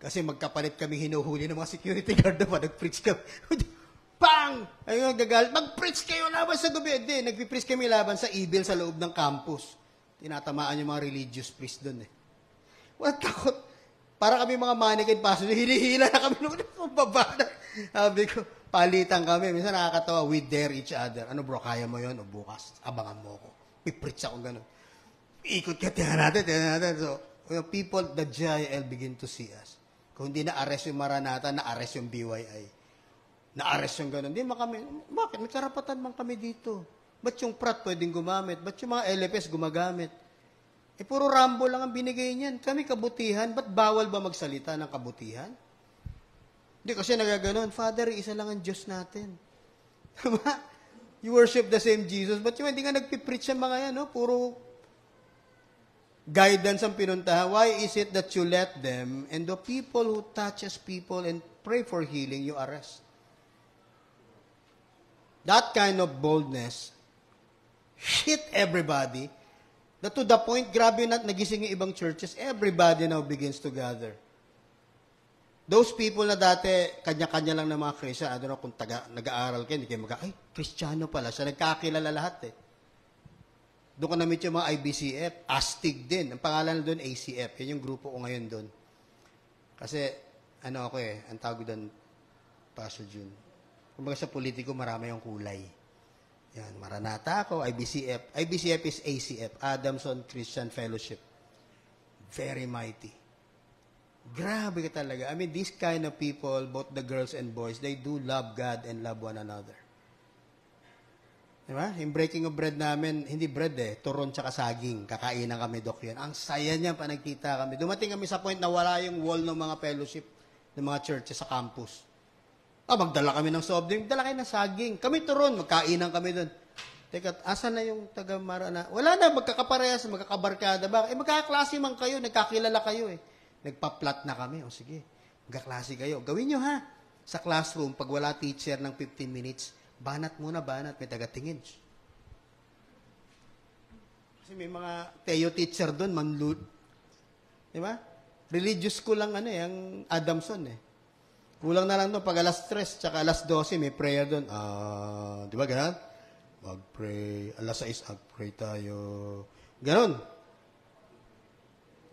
Kasi magkapalit kami hinuhuli ng mga security guard na pa. Nag-preach kami. Bang! Ayun, gagalit. Mag-preach kayo laban sa gobyerno. Hindi, nag-preach kami laban sa evil sa loob ng campus. Tinatamaan yung mga religious priest doon eh. Walang takot. Para kami mga mannequin pastor, hinihila na kami nung baba na. Sabi ko, palitan kami. Minsan nakakatawa, we dare each other. Ano bro, kaya mo yon o bukas? Abangan mo ko. Pipreach ako gano'n. Ikot ka, tingnan natin. So, people, the JIL begin to see us. Kung hindi na-arrest yung Maranatha, na-arrest yung BYI. Na-arrest yung gano'n. Hindi kami, bakit? May karapatan man kami dito. Ba't yung Prat pwedeng gumamit? Ba't yung mga LFS gumagamit? Puro Rambo lang ang binigay niyan. Kami kabutihan, ba't bawal ba magsalita ng kabutihan? Hindi kasi nagaganon. Father, isa lang ang Diyos natin. You worship the same Jesus, but yung hindi nga nagpipreach ang mga yan, no? Puro guidance ang pinuntahan. Why is it that you let them, and the people who touches people and pray for healing, you arrest? That kind of boldness hit everybody. That to the point, grabe na nagising yung ibang churches, everybody now begins to gather. Those people na dati, kanya-kanya lang ng mga Christian, I don't know kung nag-aaral kayo, hindi kayo ay, Kristiyano pala siya, nagkakilala lahat eh. Doon ko na-meet yung mga IBCF, Astig din. Ang pangalan doon, ACF. Yan yung grupo ko ngayon doon. Kasi, ano ako eh, ang tawag doon, Pastor June. Kumbaga sa politiko, marami yung kulay. Yan, Maranatha ako, IBCF. IBCF is ACF, Adamson Christian Fellowship. Very mighty. Grabe ka talaga. I mean, these kind of people, both the girls and boys, they do love God and love one another. Diba? Yung breaking of bread namin, hindi bread turon tsaka saging. Kakainan kami, Dok, yan. Ang saya niya pa nagkita kami. Dumating kami sa point na wala yung wall ng mga fellowship ng mga churches sa campus. Magdala kami ng soft drink, dala kayo ng saging. Kami turon, magkainan kami doon. Teka, asan na yung taga-mara na? Wala na, magkakaparehas, magkakabarkada ba? Magkakaklase man kayo, nagkakilala kayo Nagpa-plot na kami. O sige, magkaklase kayo. Gawin nyo ha. Sa classroom, pag wala teacher ng 15 minutes, banat muna, banat. May taga-tingin. Kasi may mga Teo teacher doon, manlud. Di ba? Religious school lang ang Adamson Kulang na lang doon, pag alas 3, tsaka alas 12, may prayer doon. Di ba ganun? Mag-pray. Alas 6, mag-pray tayo. Ganun.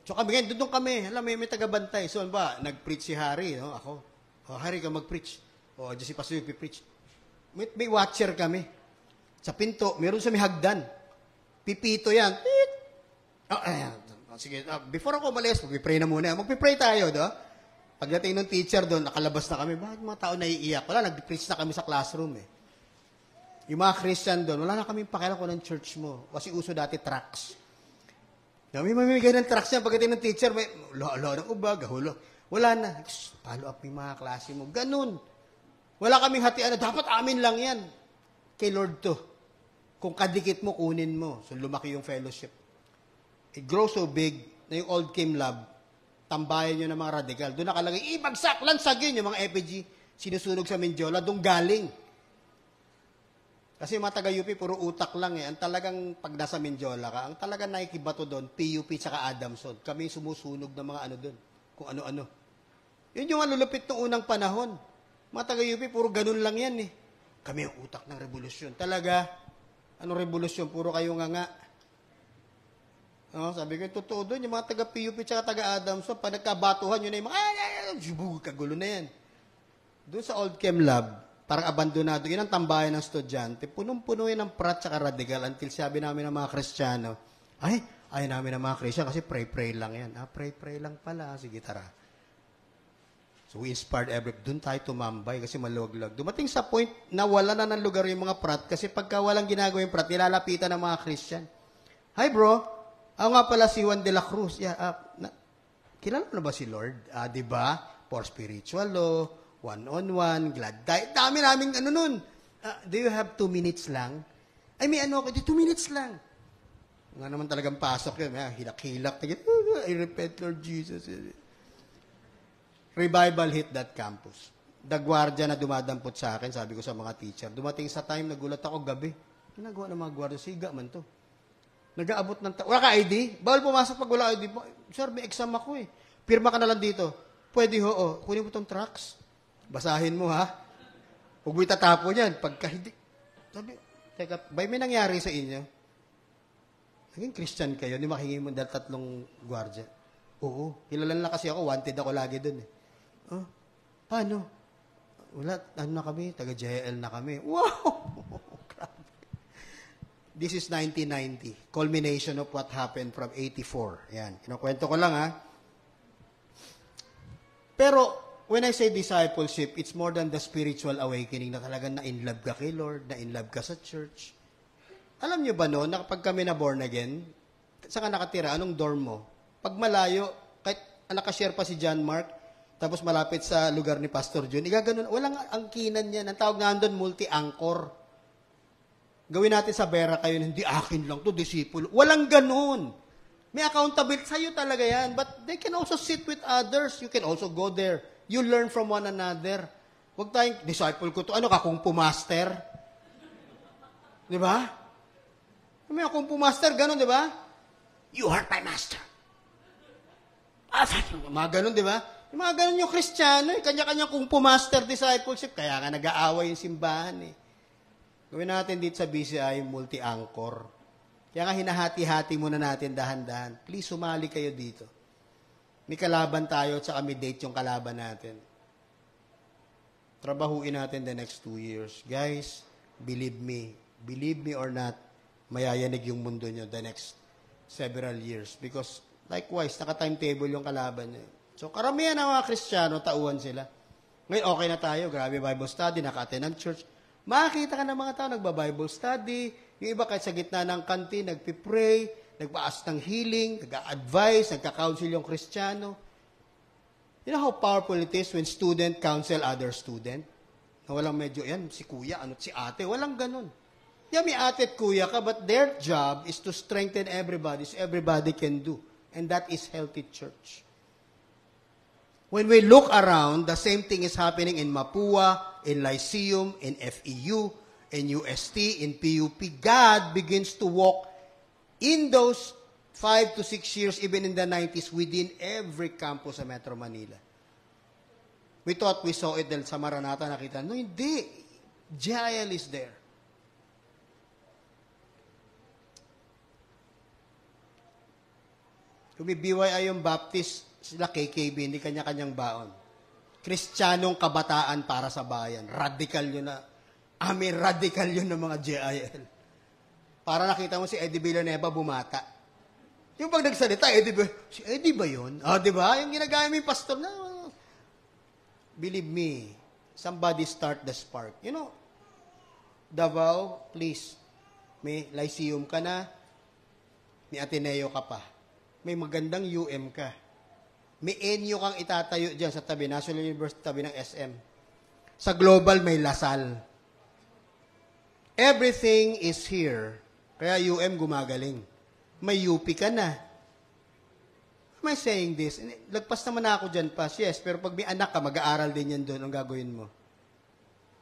So kami ngayon, doon kami. Alam, may taga-bantay. So ano ba, nag-preach si Harry, no? Ako. Harry ka mag-preach. Diyan si Pastor yung preach. May watcher kami. Sa pinto, meron sa may hagdan. Pipito yan. Ayan. Sige, before ako umalis, mag-pray na muna. Mag-pray tayo, do? Pagdating ng teacher doon, nakalabas na kami. Bakit mga tao naiiyak? Wala, nag-preach na kami sa classroom Yung mga Christian doon, wala na kaming pakialam kung ng church mo. Kasi uso dati tracts. May mamimigay ng tracts yan. Pagdating ng teacher, may ng ubag, hulo. Wala na. Follow up yung mga klase mo. Ganun. Wala kaming hatian. Dapat amin lang yan. Kay Lord to. Kung kadikit mo, kunin mo. So lumaki yung fellowship. It grows so big na yung Old Kim Lab, tambayan nyo ng mga radical. Doon nakalagay, ibagsak, lansagin yung mga FPG, sinusunog sa Mindiola, doon galing. Kasi yung mga taga-UP, puro utak lang Ang talagang, pag nasa Mindiola ka, ang talagang nakikibato doon, PUP tsaka Adamson. Kami sumusunog ng mga doon, kung ano-ano. Yun yung lulupit ng unang panahon. Mga taga-UP, puro ganun lang yan Kami yung utak ng revolusyon. Talaga, anong revolusyon? Puro kayo nga. Sabi ko, totoo doon, yung mga taga-PUP tsaka taga-Adamson, pag nagkabatuhan, yun yung mga, kagulo na yan. Doon sa Old Chem Lab, parang abandonado. Yun ang tambayan ng estudyante. Punong-puno yan ng prat tsaka radical until sabi namin ng mga Kristiyano, ayaw namin ng mga Kristiyano kasi pray-pray lang yan. Pray-pray lang pala. Sige, tara. So we inspired doon tayo tumambay kasi maluwag-lag. Dumating sa point na wala na ng lugar yung mga prat kasi pagka walang ginagawa yung prat, nilalapitan ng mga Christian. Hi bro, ako nga pala si Juan de la Cruz. Kilala mo na ba si Lord? Diba? For spiritual law, one-on-one, glad tayo. Dami naming nun. Do you have 2 minutes lang? Ay, may ako, 2 minutes lang. Nga naman talagang pasok yun. Hilak-hilak. I repent, Lord Jesus. Revival hit that campus. The guardia na dumadampot sa akin, sabi ko sa mga teacher, dumating sa time, nagulat ako gabi. Ginagawa ng mga guardia, siga man to. Nag-aabot ng wala ka ID? Bawal pumasok pag wala ID. Sir, may exam ako Pirma ka na lang dito. Pwede kunin mo tong tracks. Basahin mo, ha? Huwag mo itatapon yan. Pagka hindi, sabi, teka, may nangyari sa inyo? Naging Christian kayo, hindi makingi mo dahil 3 gwardiya. Oo. Kilalan na kasi ako, wanted ako lagi dun Paano? Wala, na kami, taga-JL na kami. Wow! This is 1990. Culmination of what happened from 84. Yan. Kinukwento ko lang, ha? Pero, when I say discipleship, it's more than the spiritual awakening na talagang na-in-love ka kay Lord, na-in-love ka sa church. Alam nyo ba na kapag kami na born again, saan ka nakatira? Anong dorm mo? Pag malayo, kahit nakashare pa si John Mark, tapos malapit sa lugar ni Pastor John, igaganon, walang angkinan yan. Ang tawag nga doon, multi-anchor. Gawin natin sa Vera kayo, hindi akin lang to disciple. Walang ganun. May accountability sa'yo talaga yan. But they can also sit with others. You can also go there. You learn from one another. Huwag tayong, disciple ko to, kung pumaster? Di ba? May kung pumaster, ganun, di ba? You are my master. Mga ganun, di ba? Yung mga ganun yung Kristiyano, kanya-kanya kung pumaster discipleship, kaya nga nag-aaway yung simbahan. Gawin natin dito sa BCI, multi-anchor. Kaya nga hinahati-hati muna natin dahan-dahan. Please, sumali kayo dito. May kalaban tayo at saka may date yung kalaban natin. Trabahuin natin the next 2 years. Guys, believe me or not, mayayanig yung mundo nyo the next several years. Because likewise, naka-timetable yung kalaban nyo. So, karamihan ng mga Kristiyano, tauhan sila. Ngayon, okay na tayo. Grabe, Bible study, naka-attend ng church. Makakita ka ng mga tao, nagba-Bible study. Yung iba kahit sa gitna ng kantin, nagpipray, nagpaas ng healing, nag-a-advise, nagka-counsel yung Kristiyano. You know how powerful it is when student counsel other student? Na walang medyo, yan, si kuya, ano, si ate, walang ganun. Yeah, may ate at kuya ka, but their job is to strengthen everybody so everybody can do. And that is healthy church. When we look around, the same thing is happening in Mapua, in Lyceum, in FEU, in UST, in PUP. God begins to walk in those 5 to 6 years, even in the 90s, within every campus sa Metro Manila. We thought we saw it dahil sa Maranata, nakita. No, hindi. JIL is there. Kung may BYI yung Baptist, sila KKB, hindi kanya-kanyang baon. Kristiyanong kabataan para sa bayan. Radical yun na. Radical yun ng mga JIL. Para nakita mo si Eddie Villanueva bumata. Yung pag nagsalita, si Eddie ba yun? Di ba? Yung ginagaya mo yung pastor na, believe me, somebody start the spark. You know, Davao, please, may Lyceum ka na, may Ateneo ka pa, may magandang UM ka, may NU kang itatayo dyan sa tabi, National University, tabi ng SM. Sa global, may Lasal. Everything is here. Kaya UM gumagaling. May UP ka na. Am I saying this? Lagpas naman na ako dyan pa. Yes, pero pag may anak ka, mag-aaral din yan doon. Ang gagawin mo?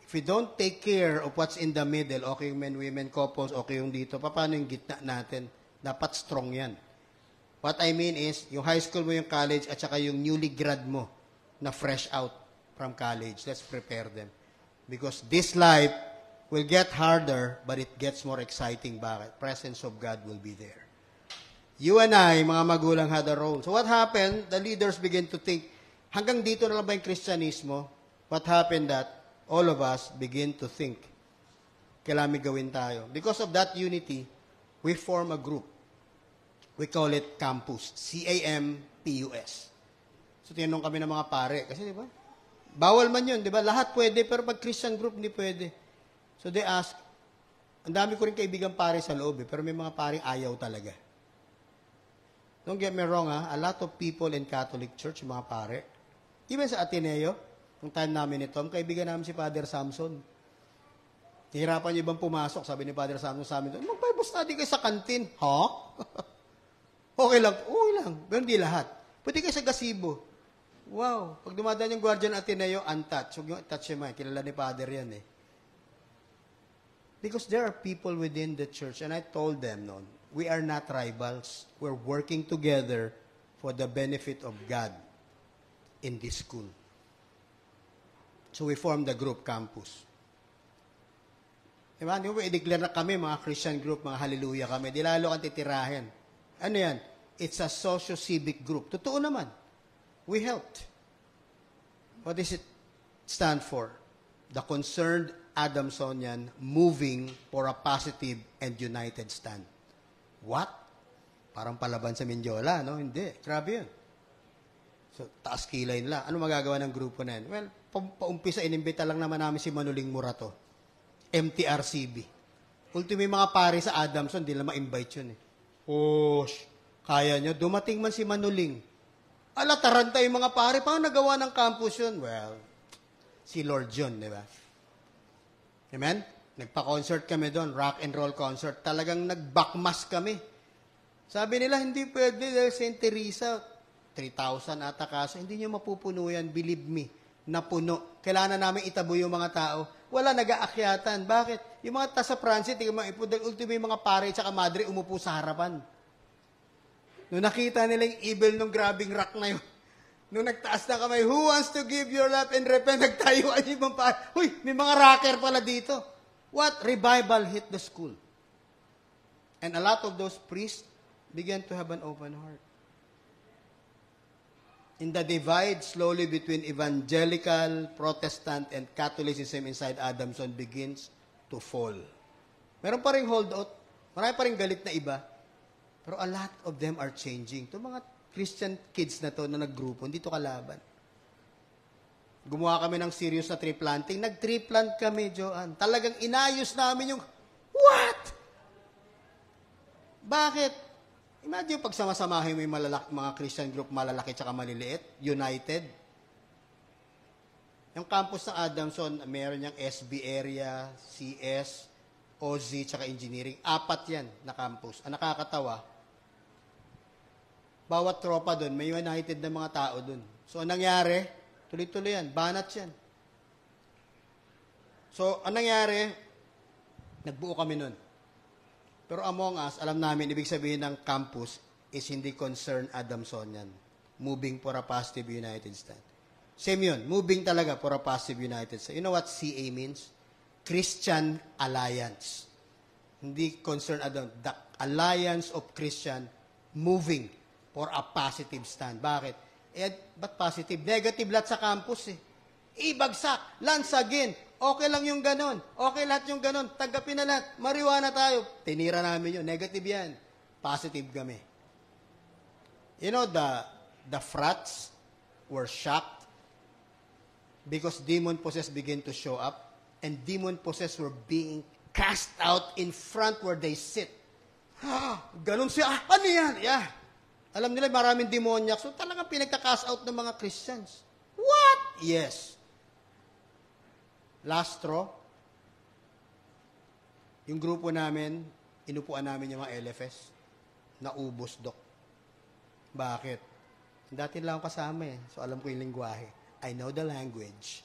If we don't take care of what's in the middle, okay yung men, women, couples, okay yung dito, paano yung gitna natin? Dapat strong yan. What I mean is, yung high school mo, yung college, at saka yung newly grad mo na fresh out from college. Let's prepare them. Because this life will get harder, but it gets more exciting. Bakit? Presence of God will be there. You and I, mga magulang, had a role. So what happened? The leaders begin to think, hanggang dito na lang ba yung Kristyanismo? What happened that all of us begin to think, kailangan may gawin tayo. Because of that unity, we form a group. We call it Campus. C-A-M-P-U-S. So, tinanong kami ng mga pare. Kasi, di ba? Bawal man yun, di ba? Lahat pwede, pero pag Christian group, hindi pwede. So, they ask, ang dami ko rin kaibigan pare sa loob, pero may mga paring ayaw talaga. Don't get me wrong, a lot of people in Catholic Church, mga pare, even sa Ateneo, nung time namin ni Tom, kaibigan namin si Father Samson. Hihirapan niyo ibang pumasok, sabi ni Father Samson sa amin, mag-Bible study kayo sa kantin. Ha? Okay lang. Pero hindi lahat. Pwede kayo sa gazebo. Wow. Pag dumadaan yung Guardian Ateneo, untouched. Huwag yung touch yung kilala ni Father yan eh. Because there are people within the church, and I told them noon, we are not rivals. We're working together for the benefit of God in this school. So we formed the group Campus. Diba? Hindi mo i-declare na kami, mga Christian group, mga hallelujah kami. Di lalo kang titirahin. Ano yan? It's a socio-civic group. Totoo naman. We helped. What does it stand for? The Concerned Adamsonian Moving for a Positive and United Stand. What? Parang palaban sa Mindiola, no? Hindi. Grabe yun. So, taas kilay nila. Ano magagawa ng grupo na yan? Well, paumpisa, inimbita lang naman namin si Manuling Murato. MTRCB. Ultimo yung mga pare sa Adamson, hindi lang ma-invite yun eh. Kaya nyo. Dumating man si Manuling. Taranta yung mga pare. Paano nagawa ng campus yun? Well, si Lord John, di ba? Amen? Nagpa-concert kami doon, rock and roll concert. Talagang nag-backmask kami. Sabi nila, hindi pwede dahil St. Teresa, 3,000 ata kaso. Hindi nyo mapupuno yan, believe me. Napuno. Kailangan namin itabo yung mga tao. Wala, nag-aakyatan. Bakit? Yung mga sa Francis, ultimo yung mga pare at madre umupo sa harapan. Nung nakita nila yung evil nung grabing rock na yun, nung nagtaas na kamay, who wants to give your life and repent? Nagtayuan yung ibang pare. Huy, may mga rocker pala dito. What? Revival hit the school. And a lot of those priests began to have an open heart. In the divide slowly between evangelical, Protestant, and Catholicism inside Adamson begins to fall. Meron pa rin holdout. Marami pa rin galit na iba. Pero a lot of them are changing. Ito mga Christian kids na to na naggrupo, hindi to kalaban. Gumawa kami ng serious na tree planting. Nag-tree plant kami, Joanne. Talagang inayos namin yung, what? Bakit? Imagine pag sama-samahin mo yung mga Christian group, malalaki tsaka maliliit, united. Yung campus ng Adamson, meron niyang SB area, CS, OZ, tsaka engineering. 4 yan na campus. Ang nakakatawa, bawat tropa doon, may united na mga tao doon. So, anong nangyari? Tuloy-tuloy yan. Banat yan. So, anong nangyari? Nagbuo kami nun. Pero among us, alam namin, ibig sabihin ng campus is hindi concerned Adamsonian. Moving for a positive United Stand. Same yun. Moving talaga for a positive United Stand. You know what CA means? Christian Alliance. Hindi concerned Adam. The Alliance of Christian moving for a positive stand. Bakit? Ba't positive? Negative lahat sa campus eh. Ibagsak, lansagin, okay lang yung ganon, okay lahat yung ganon, tanggapin na lahat, marijuana tayo. Tinira namin yun, negative yan. Positive kami. You know, the frats were shocked because demon-possessed began to show up and demon-possessed were being cast out in front where they sit. Ganon siya, ano yan? Yeah. Alam nila, maraming demonyak. So, talagang pinagka-cast out ng mga Christians. What? Yes. Last straw, yung grupo namin, inupuan namin yung mga LFS. Naubos, Dok. Bakit? Dati lang ako kasama eh. So, alam ko yung lingwahe. I know the language.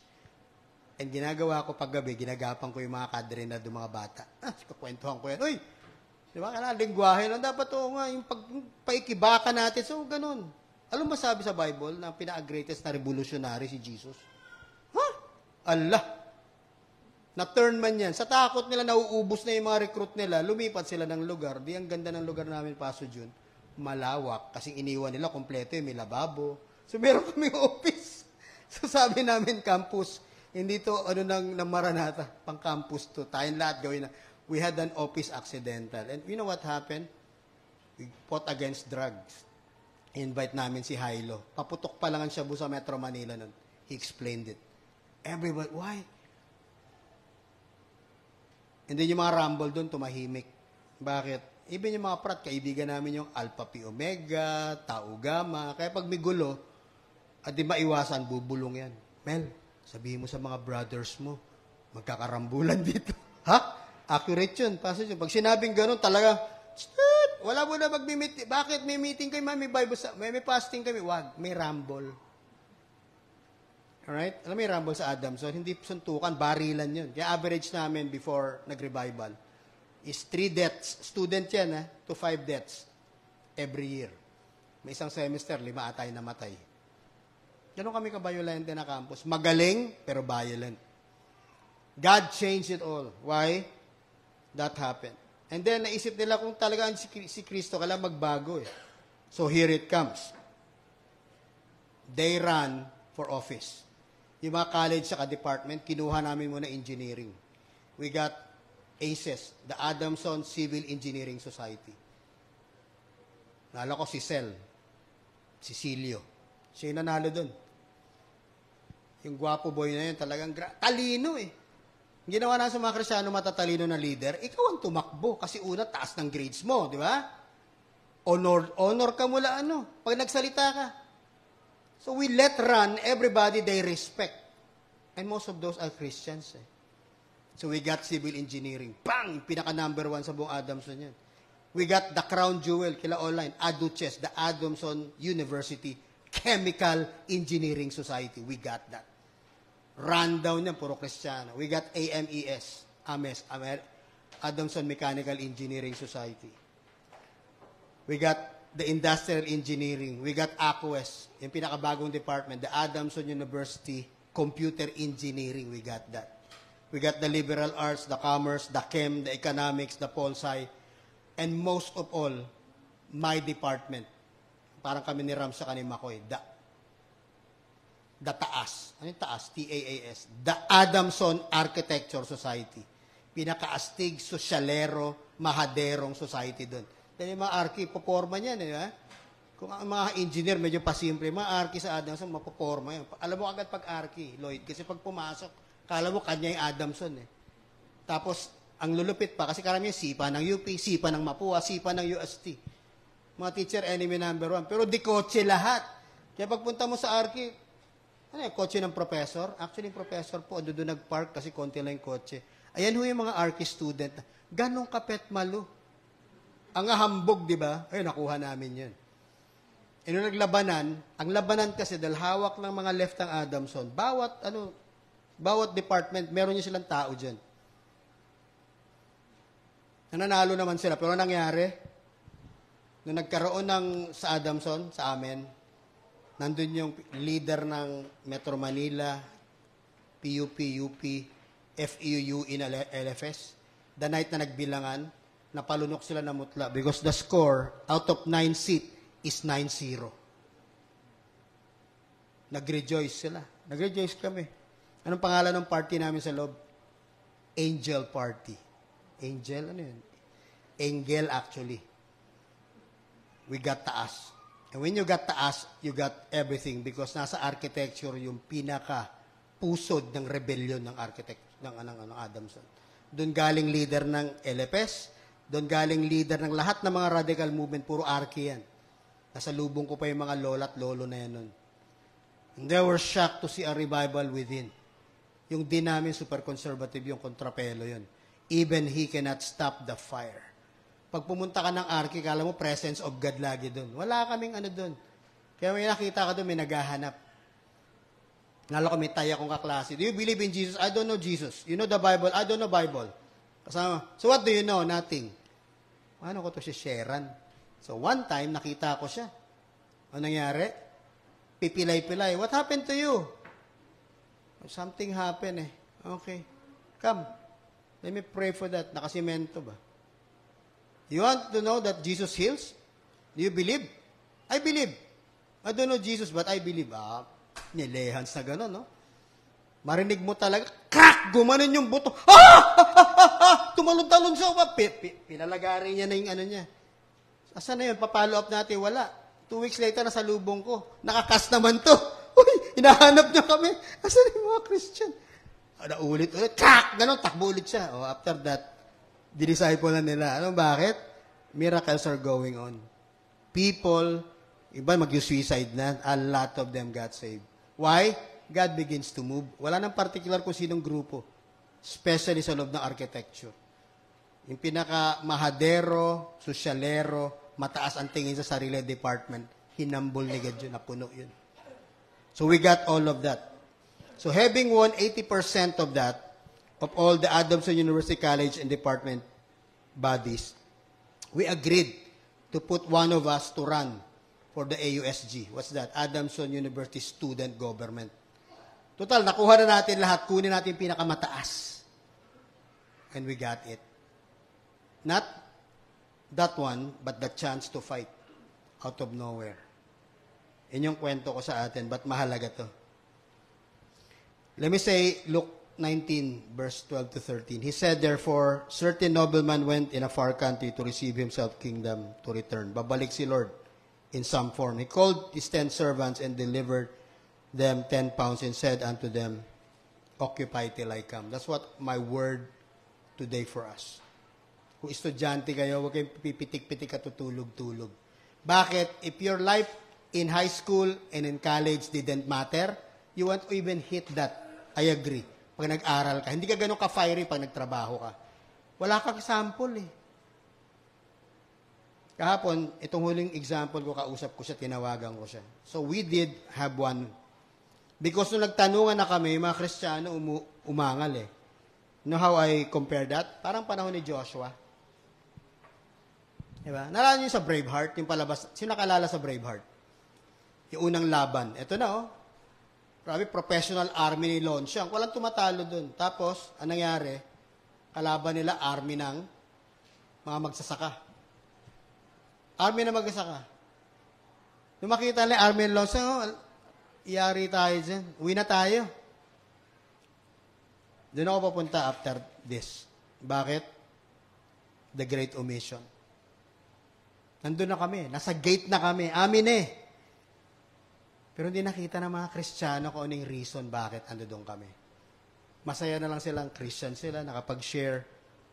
And ginagawa ko paggabi, ginagapan ko yung mga kadre na doon mga bata. Kukwentuhan ko yan. Uy! Di ba? Kailangan lingwahe lang. Dapat yung paikibaka natin. So, ganun. Alam mo sabi sa Bible na pinaka-greatest na revolutionary si Jesus? Allah! Na-turn man yan. Sa takot nila, nauubos na yung mga recruit nila, lumipat sila ng lugar. Di ang ganda ng lugar namin, Paso Jun. Malawak. Kasi iniwan nila, kompleto may lababo. So, meron kaming office. So, sabi namin, campus. Hindi to, ng Maranatha. Pang-campus to. Tayong lahat gawin na. We had an office accidental. And you know what happened? We fought against drugs. Invite namin si Hilo. Paputok pa lang ang Shabu sa Metro Manila nun. He explained it. Everybody, why? And then yung mga rumble doon, tumahimik. Bakit? Even yung mga prat, kaibigan namin yung Alpha Pi Omega, Tau Gamma. Kaya pag may gulo, at di maiwasan, bubulong yan. Mel, sabihin mo sa mga brothers mo, magkakarambulan dito. Ha? Accurate yun. Pasok yun. Pag sinabing ganun, talaga, wala mo na mag-meeting. Bakit? May meeting kayo, may Bible, may fasting kami. Wag, may rumble. Alright? Alam mo yung rumble sa Adamson, hindi suntukan, barilan yun. Kaya average namin before nag-revival is 3 deaths. Student yan, to 5 deaths every year. May isang semester, 5 atay namatay. Ganun kami ka-violente na campus. Magaling, pero violent. God changed it all. Why? That happened. And then, naisip nila kung talagang si Kristo, kailangan magbago eh. So, here it comes. They ran for office. Yung mga college sa department, kinuha namin muna engineering. We got ACES, the Adamson Civil Engineering Society. Nala ko si Cel, si Cilio. Siya yung nanalo dun. Yung gwapo boy na yun, talagang talino eh. Ginawa na sa mga Kristyano matatalino na leader, ikaw ang tumakbo kasi una, taas ng grades mo, di ba? Honor ka mula pag nagsalita ka. So we let run everybody they respect. And most of those are Christians eh. So we got civil engineering. Bang! Pinaka number 1 sa buong Adamson yan. We got the crown jewel, kila online, ADUCHES, the Adamson University Chemical Engineering Society. We got that. Rundown yan, puro Kristiyano. We got AMES, Adamson Mechanical Engineering Society. We got the Industrial Engineering. We got ACUES, yung pinakabagong department, the Adamson University Computer Engineering. We got that. We got the liberal arts, the commerce, the chem, the economics, the pol sci, and most of all, my department. Parang kami ni Ram sa Kanimakoy, the TAAS. Ano yung TAAS? T-A-A-S. The Adamson Architecture Society. Pinakaastig, sosyalero, mahaderong society doon. Dahil yung mga arki, poporma niyan, Kung ang mga engineer medyo pasimple, mga arki sa Adamson, mapoporma yun. Alam mo agad pag arki, Lloyd, kasi pag pumasok, kala mo kanya yung Adamson eh. Tapos, ang lulupit pa, kasi karamihan sipa ng UP, sipa ng Mapua, sipa ng UST. Mga teacher, enemy number 1. Pero di kotse lahat. Kaya pagpunta mo sa arki, ano yung kotse ng professor? Actually, yung professor po, doon nag-park kasi konti lang yung kotse. Ayan ho yung mga arki student. Ganong kapet malo. Ang ahambog, di ba? Ay, nakuha namin yun. E nung naglabanan, ang labanan kasi dahil hawak ng mga left ang Adamson, bawat department, meron niya silang tao dyan. Nananalo naman sila. Pero nangyari, nung nagkaroon sa Adamson, sa amin, nandun yung leader ng Metro Manila, PUP, UP, FEU, LFS. The night na nagbilangan, napalunok sila na mutla because the score out of 9 seat is 9-0. Nag-rejoice sila. Nag-rejoice kami. Anong pangalan ng party namin sa loob? Angel Party. Angel, ano yun? Angel, actually. We got taas. And when you got taas, you got everything because nasa architecture yung pinaka-pusod ng rebellion ng architect, ng Adamson. Doon galing leader ng LFS, doon galing leader ng lahat ng mga radical movement, puro arki yan. Nasa lubong ko pa yung mga lola at lolo na yan nun. And they were shocked to see a revival within. Yung din namin super conservative, yung kontrapelo yun. Even he cannot stop the fire. Pag pumunta ka ng arki, kala mo presence of God lagi doon. Wala kaming doon. Kaya may nakita ka doon, may naghahanap. Nalo ko may taya kong kaklase. Do you believe in Jesus? I don't know Jesus. You know the Bible? I don't know Bible. Kasama, so what do you know? Nothing. Ano ko to si Sharon? So one time, nakita ko siya. Ano nangyari? Pipilay-pilay. What happened to you? Something happened eh. Okay. Come. Let me pray for that. Nakasimento ba? You want to know that Jesus heals? Do you believe? I believe. I don't know Jesus, but I believe. Nilehans na gano'n, no? Marinig mo talaga, crack! Gumanon yung buto. Tumalon-talon siya. Pinalagari niya na yung niya. Asan na yun? Pa-follow up natin. Wala. 2 weeks later, nasa lubong ko. Nakakas naman to. Uy, hinahanap niya kami. Asan yung mga Christian? Naulit-ulit. Kak! Ganon, takbo ulit siya. After that, di-disciple na nila. Bakit? Miracles are going on. People, iba mag-suicide na. A lot of them got saved. Why? God begins to move. Wala nang particular kung sinong grupo. Especially sa loob ng architecture. Yung pinaka-mahadero, sosyalero, mataas ang tingin sa sarili department, hinambol ni God yun, napuno yun. So we got all of that. So having won 80% of that, of all the Adamson University College and department bodies, we agreed to put one of us to run for the AUSG. What's that? Adamson University Student Government. Total, nakuha na natin lahat, kunin natin pinakamataas. And we got it. Not that one, but the chance to fight out of nowhere. Yun yung kwento ko sa atin, but mahalaga to. Let me say, Luke 19, verse 12 to 13. He said, therefore, certain nobleman went in a far country to receive himself kingdom to return. Babalik si Lord in some form. He called his 10 servants and delivered them 10 pounds and said unto them, occupy till I come. That's what my word today for us. Kung estudyante kayo, huwag kayong pipitik-pitik at tutulog-tulog. Bakit? If your life in high school and in college didn't matter, you won't even hit that. I agree. Pag nag-aral ka, hindi ka ganun ka-fiery pag nagtrabaho ka. Wala kang sample eh. Kahapon, itong huling example ko, kausap ko siya, tinawagan ko siya. So we did have one. Because nung nagtanungan na kami, mga Kristiyano umangal eh. You know how I compare that? Parang panahon ni Joshua. Diba? Nalala niyo sa Braveheart, yung palabas. Sino nakalala sa Braveheart? Yung unang laban. Ito na oh. Grabe, professional army ni Lon Siang. Walang tumatalo dun. Tapos, anong nangyari? Kalaban nila, army ng mga magsasaka. Army na magsasaka. Nung makita nila army ni Lon Siang, iyari tayo dyan. Uwi na tayo. Doon ako papunta after this. Bakit? The Great Omission. Nandun na kami. Nasa gate na kami. Amin eh. Pero hindi nakita ng mga Kristiyano kung ano yung reason bakit ando doon kami. Masaya na lang silang Christian sila, nakapag-share.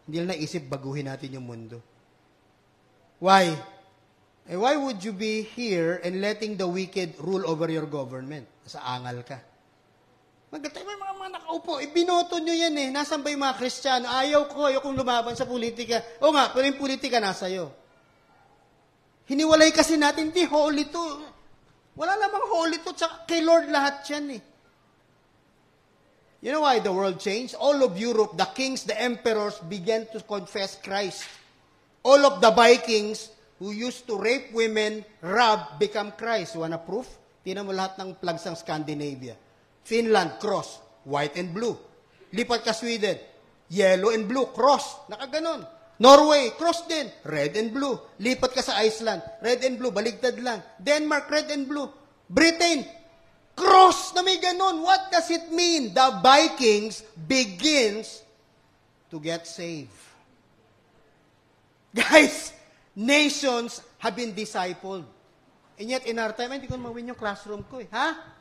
Hindi lang naisip baguhin natin yung mundo. Why? Why would you be here and letting the wicked rule over your government? Nasa angal ka. Magkatay mo mga nakaupo. Binoto nyo yan eh. Nasaan ba yung mga Kristiyano? Ayaw kong lumaban sa politika. O nga, pero yung politika nasa iyo. Hiniwalay kasi natin, di holy to. Wala namang holy to. Tsaka kay Lord lahat yan eh. You know why the world changed? All of Europe, the kings, the emperors began to confess Christ. All of the Vikings who used to rape women, rob, become Christ. You wanna proof? Tingnan mo lahat ng flags ng Scandinavia. Finland, cross, white and blue. Lipat ka Sweden, yellow and blue, cross, nakaganon. Norway, cross din, red and blue. Lipat ka sa Iceland, red and blue, baligtad lang. Denmark, red and blue. Britain, cross na may ganon. What does it mean? The Vikings begins to get saved. Guys, nations have been discipled. And yet, in our time, hindi ko mawin yung classroom ko eh. Ha?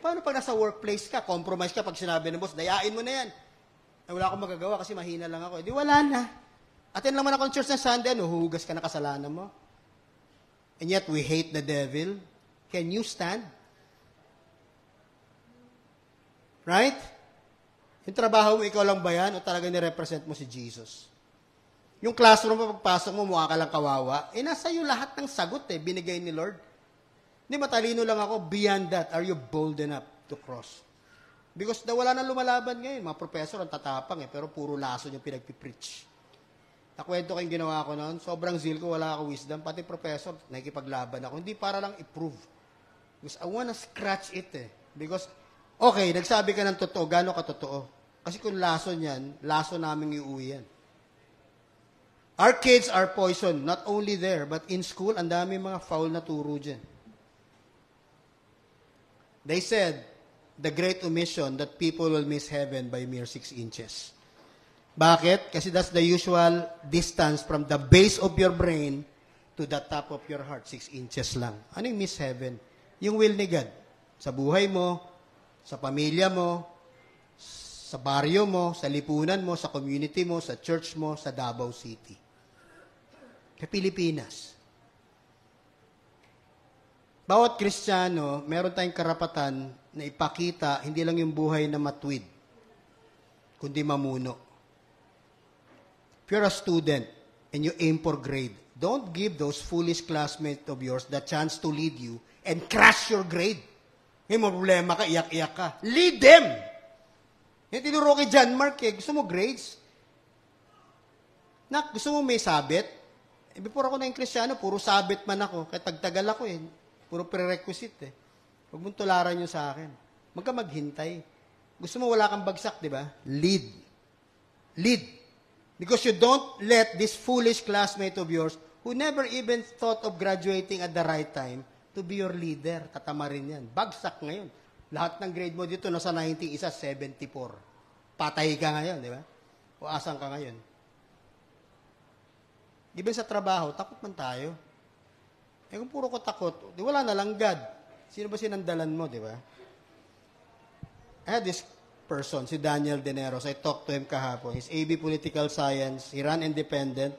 Paano pag nasa workplace ka, compromise ka pag sinabi ng boss, dayain mo na yan. Wala akong magagawa kasi mahina lang ako. Di wala na. Attend naman ako ng church na Sunday, huhugas ka na kasalanan mo. And yet, we hate the devil. Can you stand? Right? Yung trabaho mo, ikaw lang ba yan? O talaga nirepresent mo si Jesus? Yung classroom mo, pagpasok mo, mukha ka lang kawawa. Nasa iyo lahat ng sagot binigay ni Lord. Hindi, matalino lang ako. Beyond that, are you bold enough to cross? Because wala na lumalaban ngayon. Mga professor ang tatapang pero puro laso yung pinagpipreach. Nakwento kayong ginawa ko noon, sobrang zeal ko, wala ako wisdom. Pati professor, nakikipaglaban ako. Hindi para lang i-prove. Because I wanna scratch it Because, okay, nagsabi ka ng totoo, gano'n ka totoo? Kasi kung laso niyan, laso namin iuwi yan. Our kids are poisoned, not only there, but in school, ang dami mga foul na turo dyan. They said, the great omission, that people will miss heaven by mere 6 inches. Bakit? Kasi that's the usual distance from the base of your brain to the top of your heart. 6 inches lang. Ano yung miss heaven? Yung will ni God. Sa buhay mo, sa pamilya mo, sa baryo mo, sa lipunan mo, sa community mo, sa church mo, sa Davao City. Sa Pilipinas. Bawat Kristiyano, meron tayong karapatan na ipakita hindi lang yung buhay na matwid, kundi mamuno. If you're a student and you aim for grade, don't give those foolish classmates of yours the chance to lead you and crash your grade. May problema ka, iyak-iyak ka. Lead them! Yung tinuro kay John Mark gusto mo grades? Gusto mo may sabit? Before ako na yung Kristiyano, puro sabit man ako. Kaya tagtagal ako Puro prerequisite Huwag mong tularan yun sa akin. Huwag ka maghintay. Gusto mo wala kang bagsak, di ba? Lead. Lead. Because you don't let this foolish classmate of yours who never even thought of graduating at the right time to be your leader. Tatama rin yan. Bagsak ngayon. Lahat ng grade mo dito, nasa 90, isa 74. Patay ka ngayon, di ba? O asang ka ngayon. Even sa trabaho, takot man tayo. Kung puro ko takot, di wala na lang God. Sino ba sinandalan mo, di ba? I had this person, si Daniel Dineros. I talked to him kahapon. He's AB Political Science. He ran independent,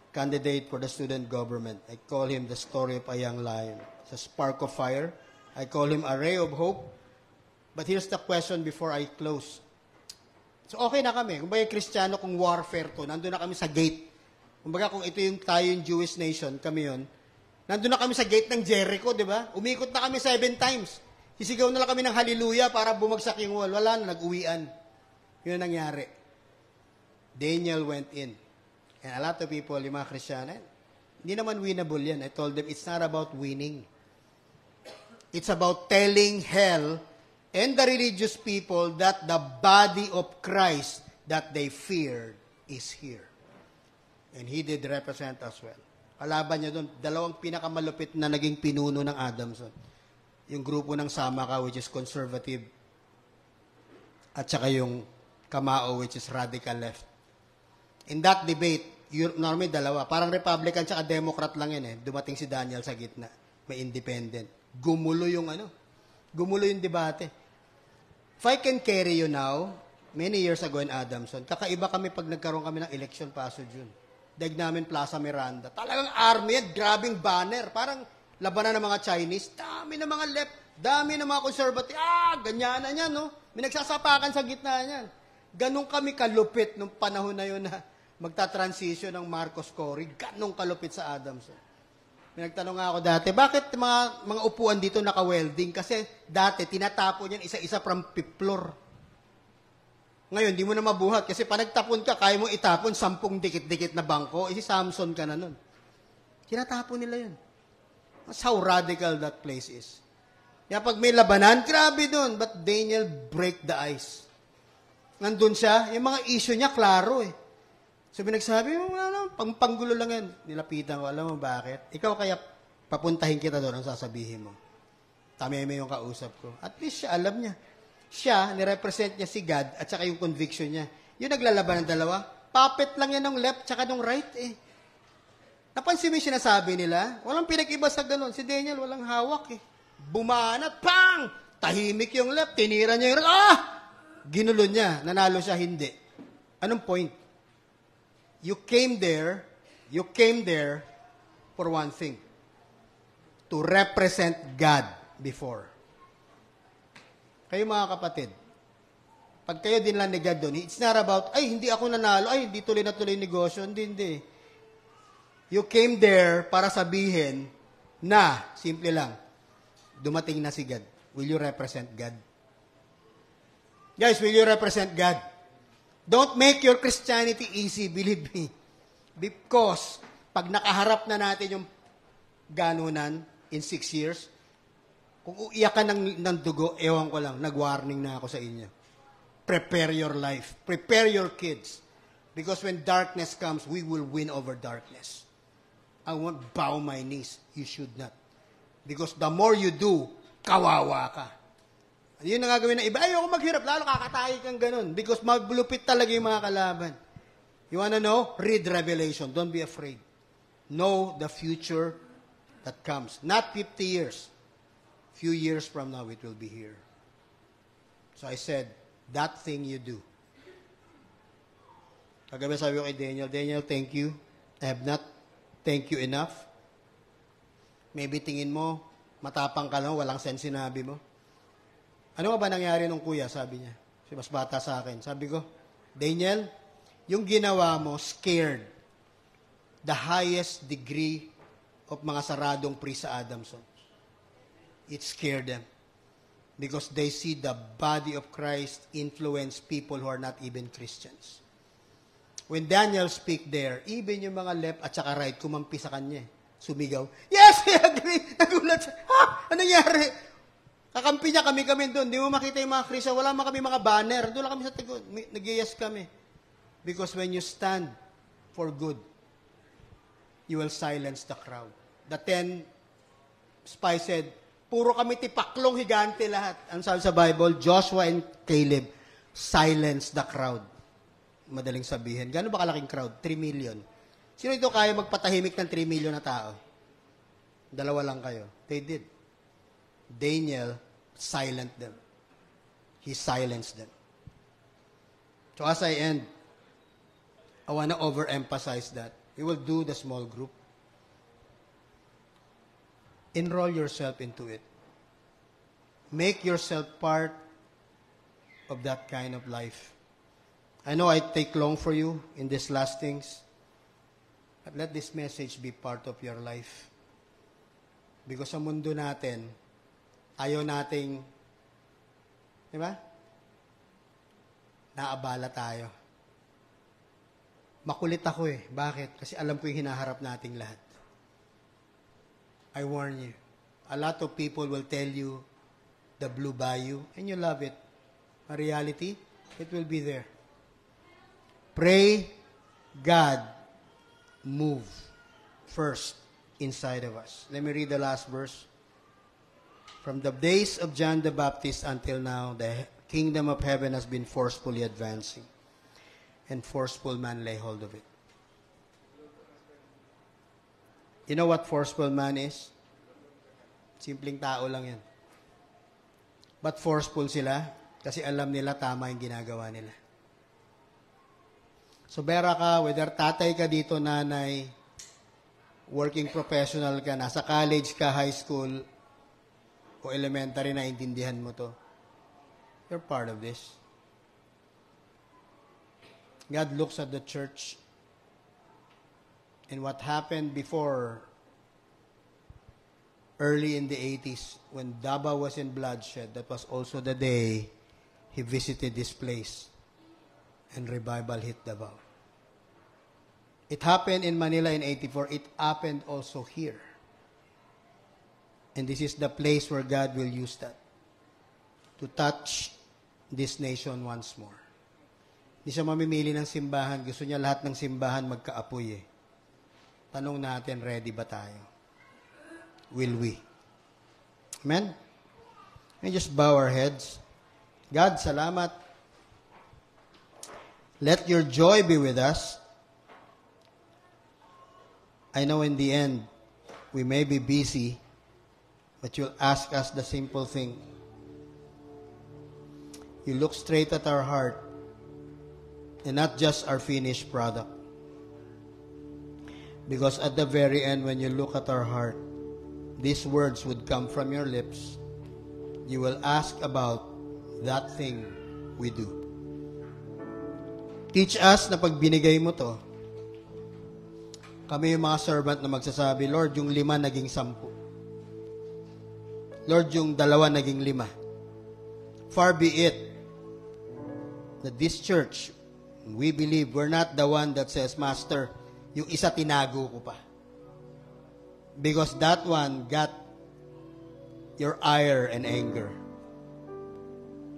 candidate for the student government. I call him the story of a young lion. It's a spark of fire. I call him a ray of hope. But here's the question before I close. So okay na kami. Kung ba yung Kristiyano, kung warfare to, nandun na kami sa gate. Kung baga kung ito yung tayo yung Jewish nation, kami yun, nandun na kami sa gate ng Jericho, di ba? Umikot na kami 7 times. Sisigaw na lang kami ng hallelujah para bumagsak yung wall. Wala na, nag-uwian. Yun ang nangyari. Daniel went in. And a lot of people, yung mga Kristiyano, hindi naman winnable yan. I told them, it's not about winning. It's about telling hell and the religious people that the body of Christ that they feared is here. And he did represent us well. Kalaban niya doon, 2 pinakamalupit na naging pinuno ng Adamson. Yung grupo ng Samaka, which is conservative, at saka yung Kamao, which is radical left. In that debate, Normally, dalawa. Parang Republican tsaka Democrat lang yan eh. Dumating si Daniel sa gitna. May independent. Gumulo yung debate. If I can carry you now, many years ago in Adamson, kakaiba kami pag nagkaroon kami ng election passage yun. Daig namin Plaza Miranda. Talagang army yan, grabing banner. Parang labanan ng mga Chinese. Dami ng mga left, dami ng mga conservative. Ganyan na yan, no? May nagsasapakan sa gitna niyan. Ganun kami kalupit nung panahon na yun na magta-transition ng Marcos Cory. Ganun kalupit sa Adamson. May nagtanong nga ako dati, bakit mga upuan dito naka-welding? Kasi dati, tinatapon yan isa-isa from fifth floor. Ngayon, di mo na mabuhat. Kasi pa nagtapon ka, kaya mo itapon 10 dikit-dikit na bangko. Si Samson ka na nun. Tinatapon nila yun. That's how radical that place is. Kaya pag may labanan, grabe dun. But Daniel break the ice. Nandun siya, yung mga issue niya, klaro eh. So, pinagsabi, panggulo lang yan. Nilapitan ko, alam mo bakit? Ikaw kaya papuntahin kita doon ang sasabihin mo. Tameme yung kausap ko. At least siya, alam niya. Siya, nirepresent niya si God at saka yung conviction niya. Yung naglalaban ng dalawa, puppet lang yan ng left tsaka ng right eh. Napansin mo yung sinasabi nila? Walang pinag-iba sa ganun. Si Daniel, walang hawak eh. Bumanat, pang! Tahimik yung left, tinira niya yung right. Ginulo niya, nanalo siya, hindi. Anong point? You came there for one thing. To represent God before. Kayo mga kapatid, pag kayo din lang ni God doon, it's not about, hindi ako nanalo, hindi tuloy na tuloy negosyo, hindi. You came there para sabihin na, simple lang, dumating na si God. Will you represent God? Guys, will you represent God? Don't make your Christianity easy, believe me. Because, pag nakaharap na natin yung ganunan in 6 years, kung uiyak ka ng dugo, ewan ko lang, nag-warning na ako sa inyo. Prepare your life. Prepare your kids. Because when darkness comes, we will win over darkness. I won't bow my knees. You should not. Because the more you do, kawawa ka. Yun ang gagawin ng iba. Ayoko maghirap, lalo kakatahi kang ganun. Because maglupit talaga yung mga kalaban. You wanna know? Read Revelation. Don't be afraid. Know the future that comes. Not 50 years. Few years from now, it will be here. So I said, that thing you do. Kagabi sabi ko kay Daniel, thank you. I have not thank you enough. Maybe tingin mo, matapang ka lang, walang sense sinabi mo. Ano ba nangyari nung kuya, sabi niya. Mas bata sa akin. Sabi ko, Daniel, yung ginawa mo, scared the highest degree of mga saradong priest sa Adamson. It scared them. Because they see the body of Christ influence people who are not even Christians. When Daniel speak there, even yung mga left at saka right, kumampi sa kanya. Sumigaw, yes, I agree. Nagulat siya. Ano nangyari? Kakampi niya kami doon. Di mo makita yung mga Christian. Wala kami mga banner. Doon lang kami sa tigon. Nag-yes kami. Because when you stand for good, you will silence the crowd. The 10 spies said, puro kami tipaklong higante lahat. Ang sabi sa Bible, Joshua and Caleb, silence the crowd. Madaling sabihin. Gano'n ba kalaking crowd? 3 million. Sino ito kaya magpatahimik ng 3 million na tao? Dalawa lang kayo. They did. Daniel silent them. He silenced them. So as I end, I want to overemphasize that. You will do the small group. Enroll yourself into it. Make yourself part of that kind of life. I know I take long for you in these last things, but let this message be part of your life. Because sa mundo natin, ayaw nating, di ba? Naabala tayo. Makulit ako eh. Bakit? Kasi alam ko yung hinaharap nating lahat. I warn you. A lot of people will tell you the blue bayou, and you love it. In reality, it will be there. Pray God move first inside of us. Let me read the last verse. From the days of John the Baptist until now, the kingdom of heaven has been forcefully advancing, and forceful man lay hold of it. You know what forceful man is? Simpleng tao lang yan. But forceful sila kasi alam nila tama yung ginagawa nila. So, bera ka, whether tatay ka dito, nanay, working professional ka, nasa college ka, high school, o elementary, na intindihan mo to. You're part of this. God looks at the church and what happened before, early in the 80s, when Davao was in bloodshed. That was also the day He visited this place and revival hit Davao. It happened in Manila in 84. It happened also here. And this is the place where God will use that to touch this nation once more. Hindi siya mamimili ng simbahan. Gusto niya lahat ng simbahan magkaapoy eh. Tanong natin, ready ba tayo? Will we? Amen? Let me just bow our heads. God, salamat. Let your joy be with us. I know in the end, we may be busy, but you'll ask us the simple thing. You look straight at our heart and not just our finished product. Because at the very end, when you look at our heart, these words would come from your lips. You will ask about that thing we do. Teach us na pag binigay mo to, kami yung mga servant na magsasabi, Lord, yung 5 naging 10. Lord, yung 2 naging 5. Far be it that this church, we believe, we're not the one that says, Master, yung isa tinago ko pa. Because that one got your ire and anger.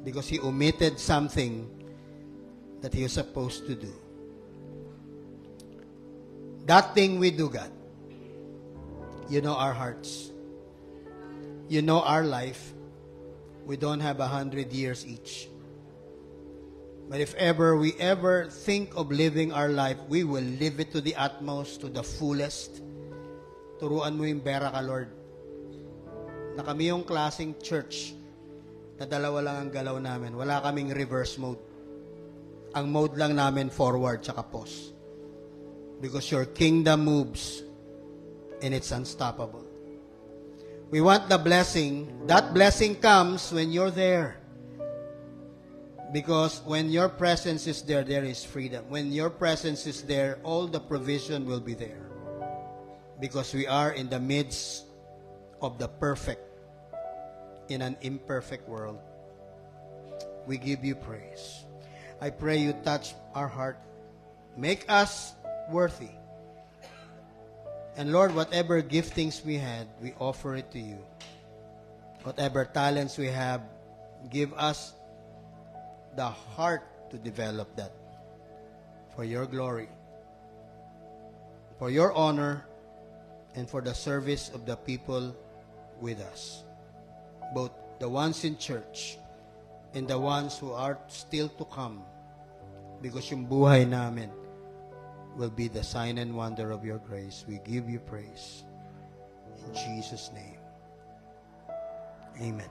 Because he omitted something that he was supposed to do. That thing we do, God, you know our hearts. You know our life. We don't have 100 years each. But if ever we think of living our life, we will live it to the utmost, to the fullest. Turuan mo yung bera ka, Lord. Na kami yung klaseng church na 2 lang ang galaw namin. Wala kaming reverse mode. Ang mode lang namin forward tsaka pause. Because your kingdom moves and it's unstoppable. We want the blessing. That blessing comes when you're there. Because when your presence is there, there is freedom. When your presence is there, all the provision will be there. Because we are in the midst of the perfect in an imperfect world. We give you praise. I pray you touch our heart. Make us worthy. And Lord, whatever giftings we had, we offer it to you. Whatever talents we have, give us the heart to develop that for your glory, for your honor, and for the service of the people with us, both the ones in church and the ones who are still to come, because yung buhay namin will be the sign and wonder of your grace. We give you praise. In Jesus' name, amen.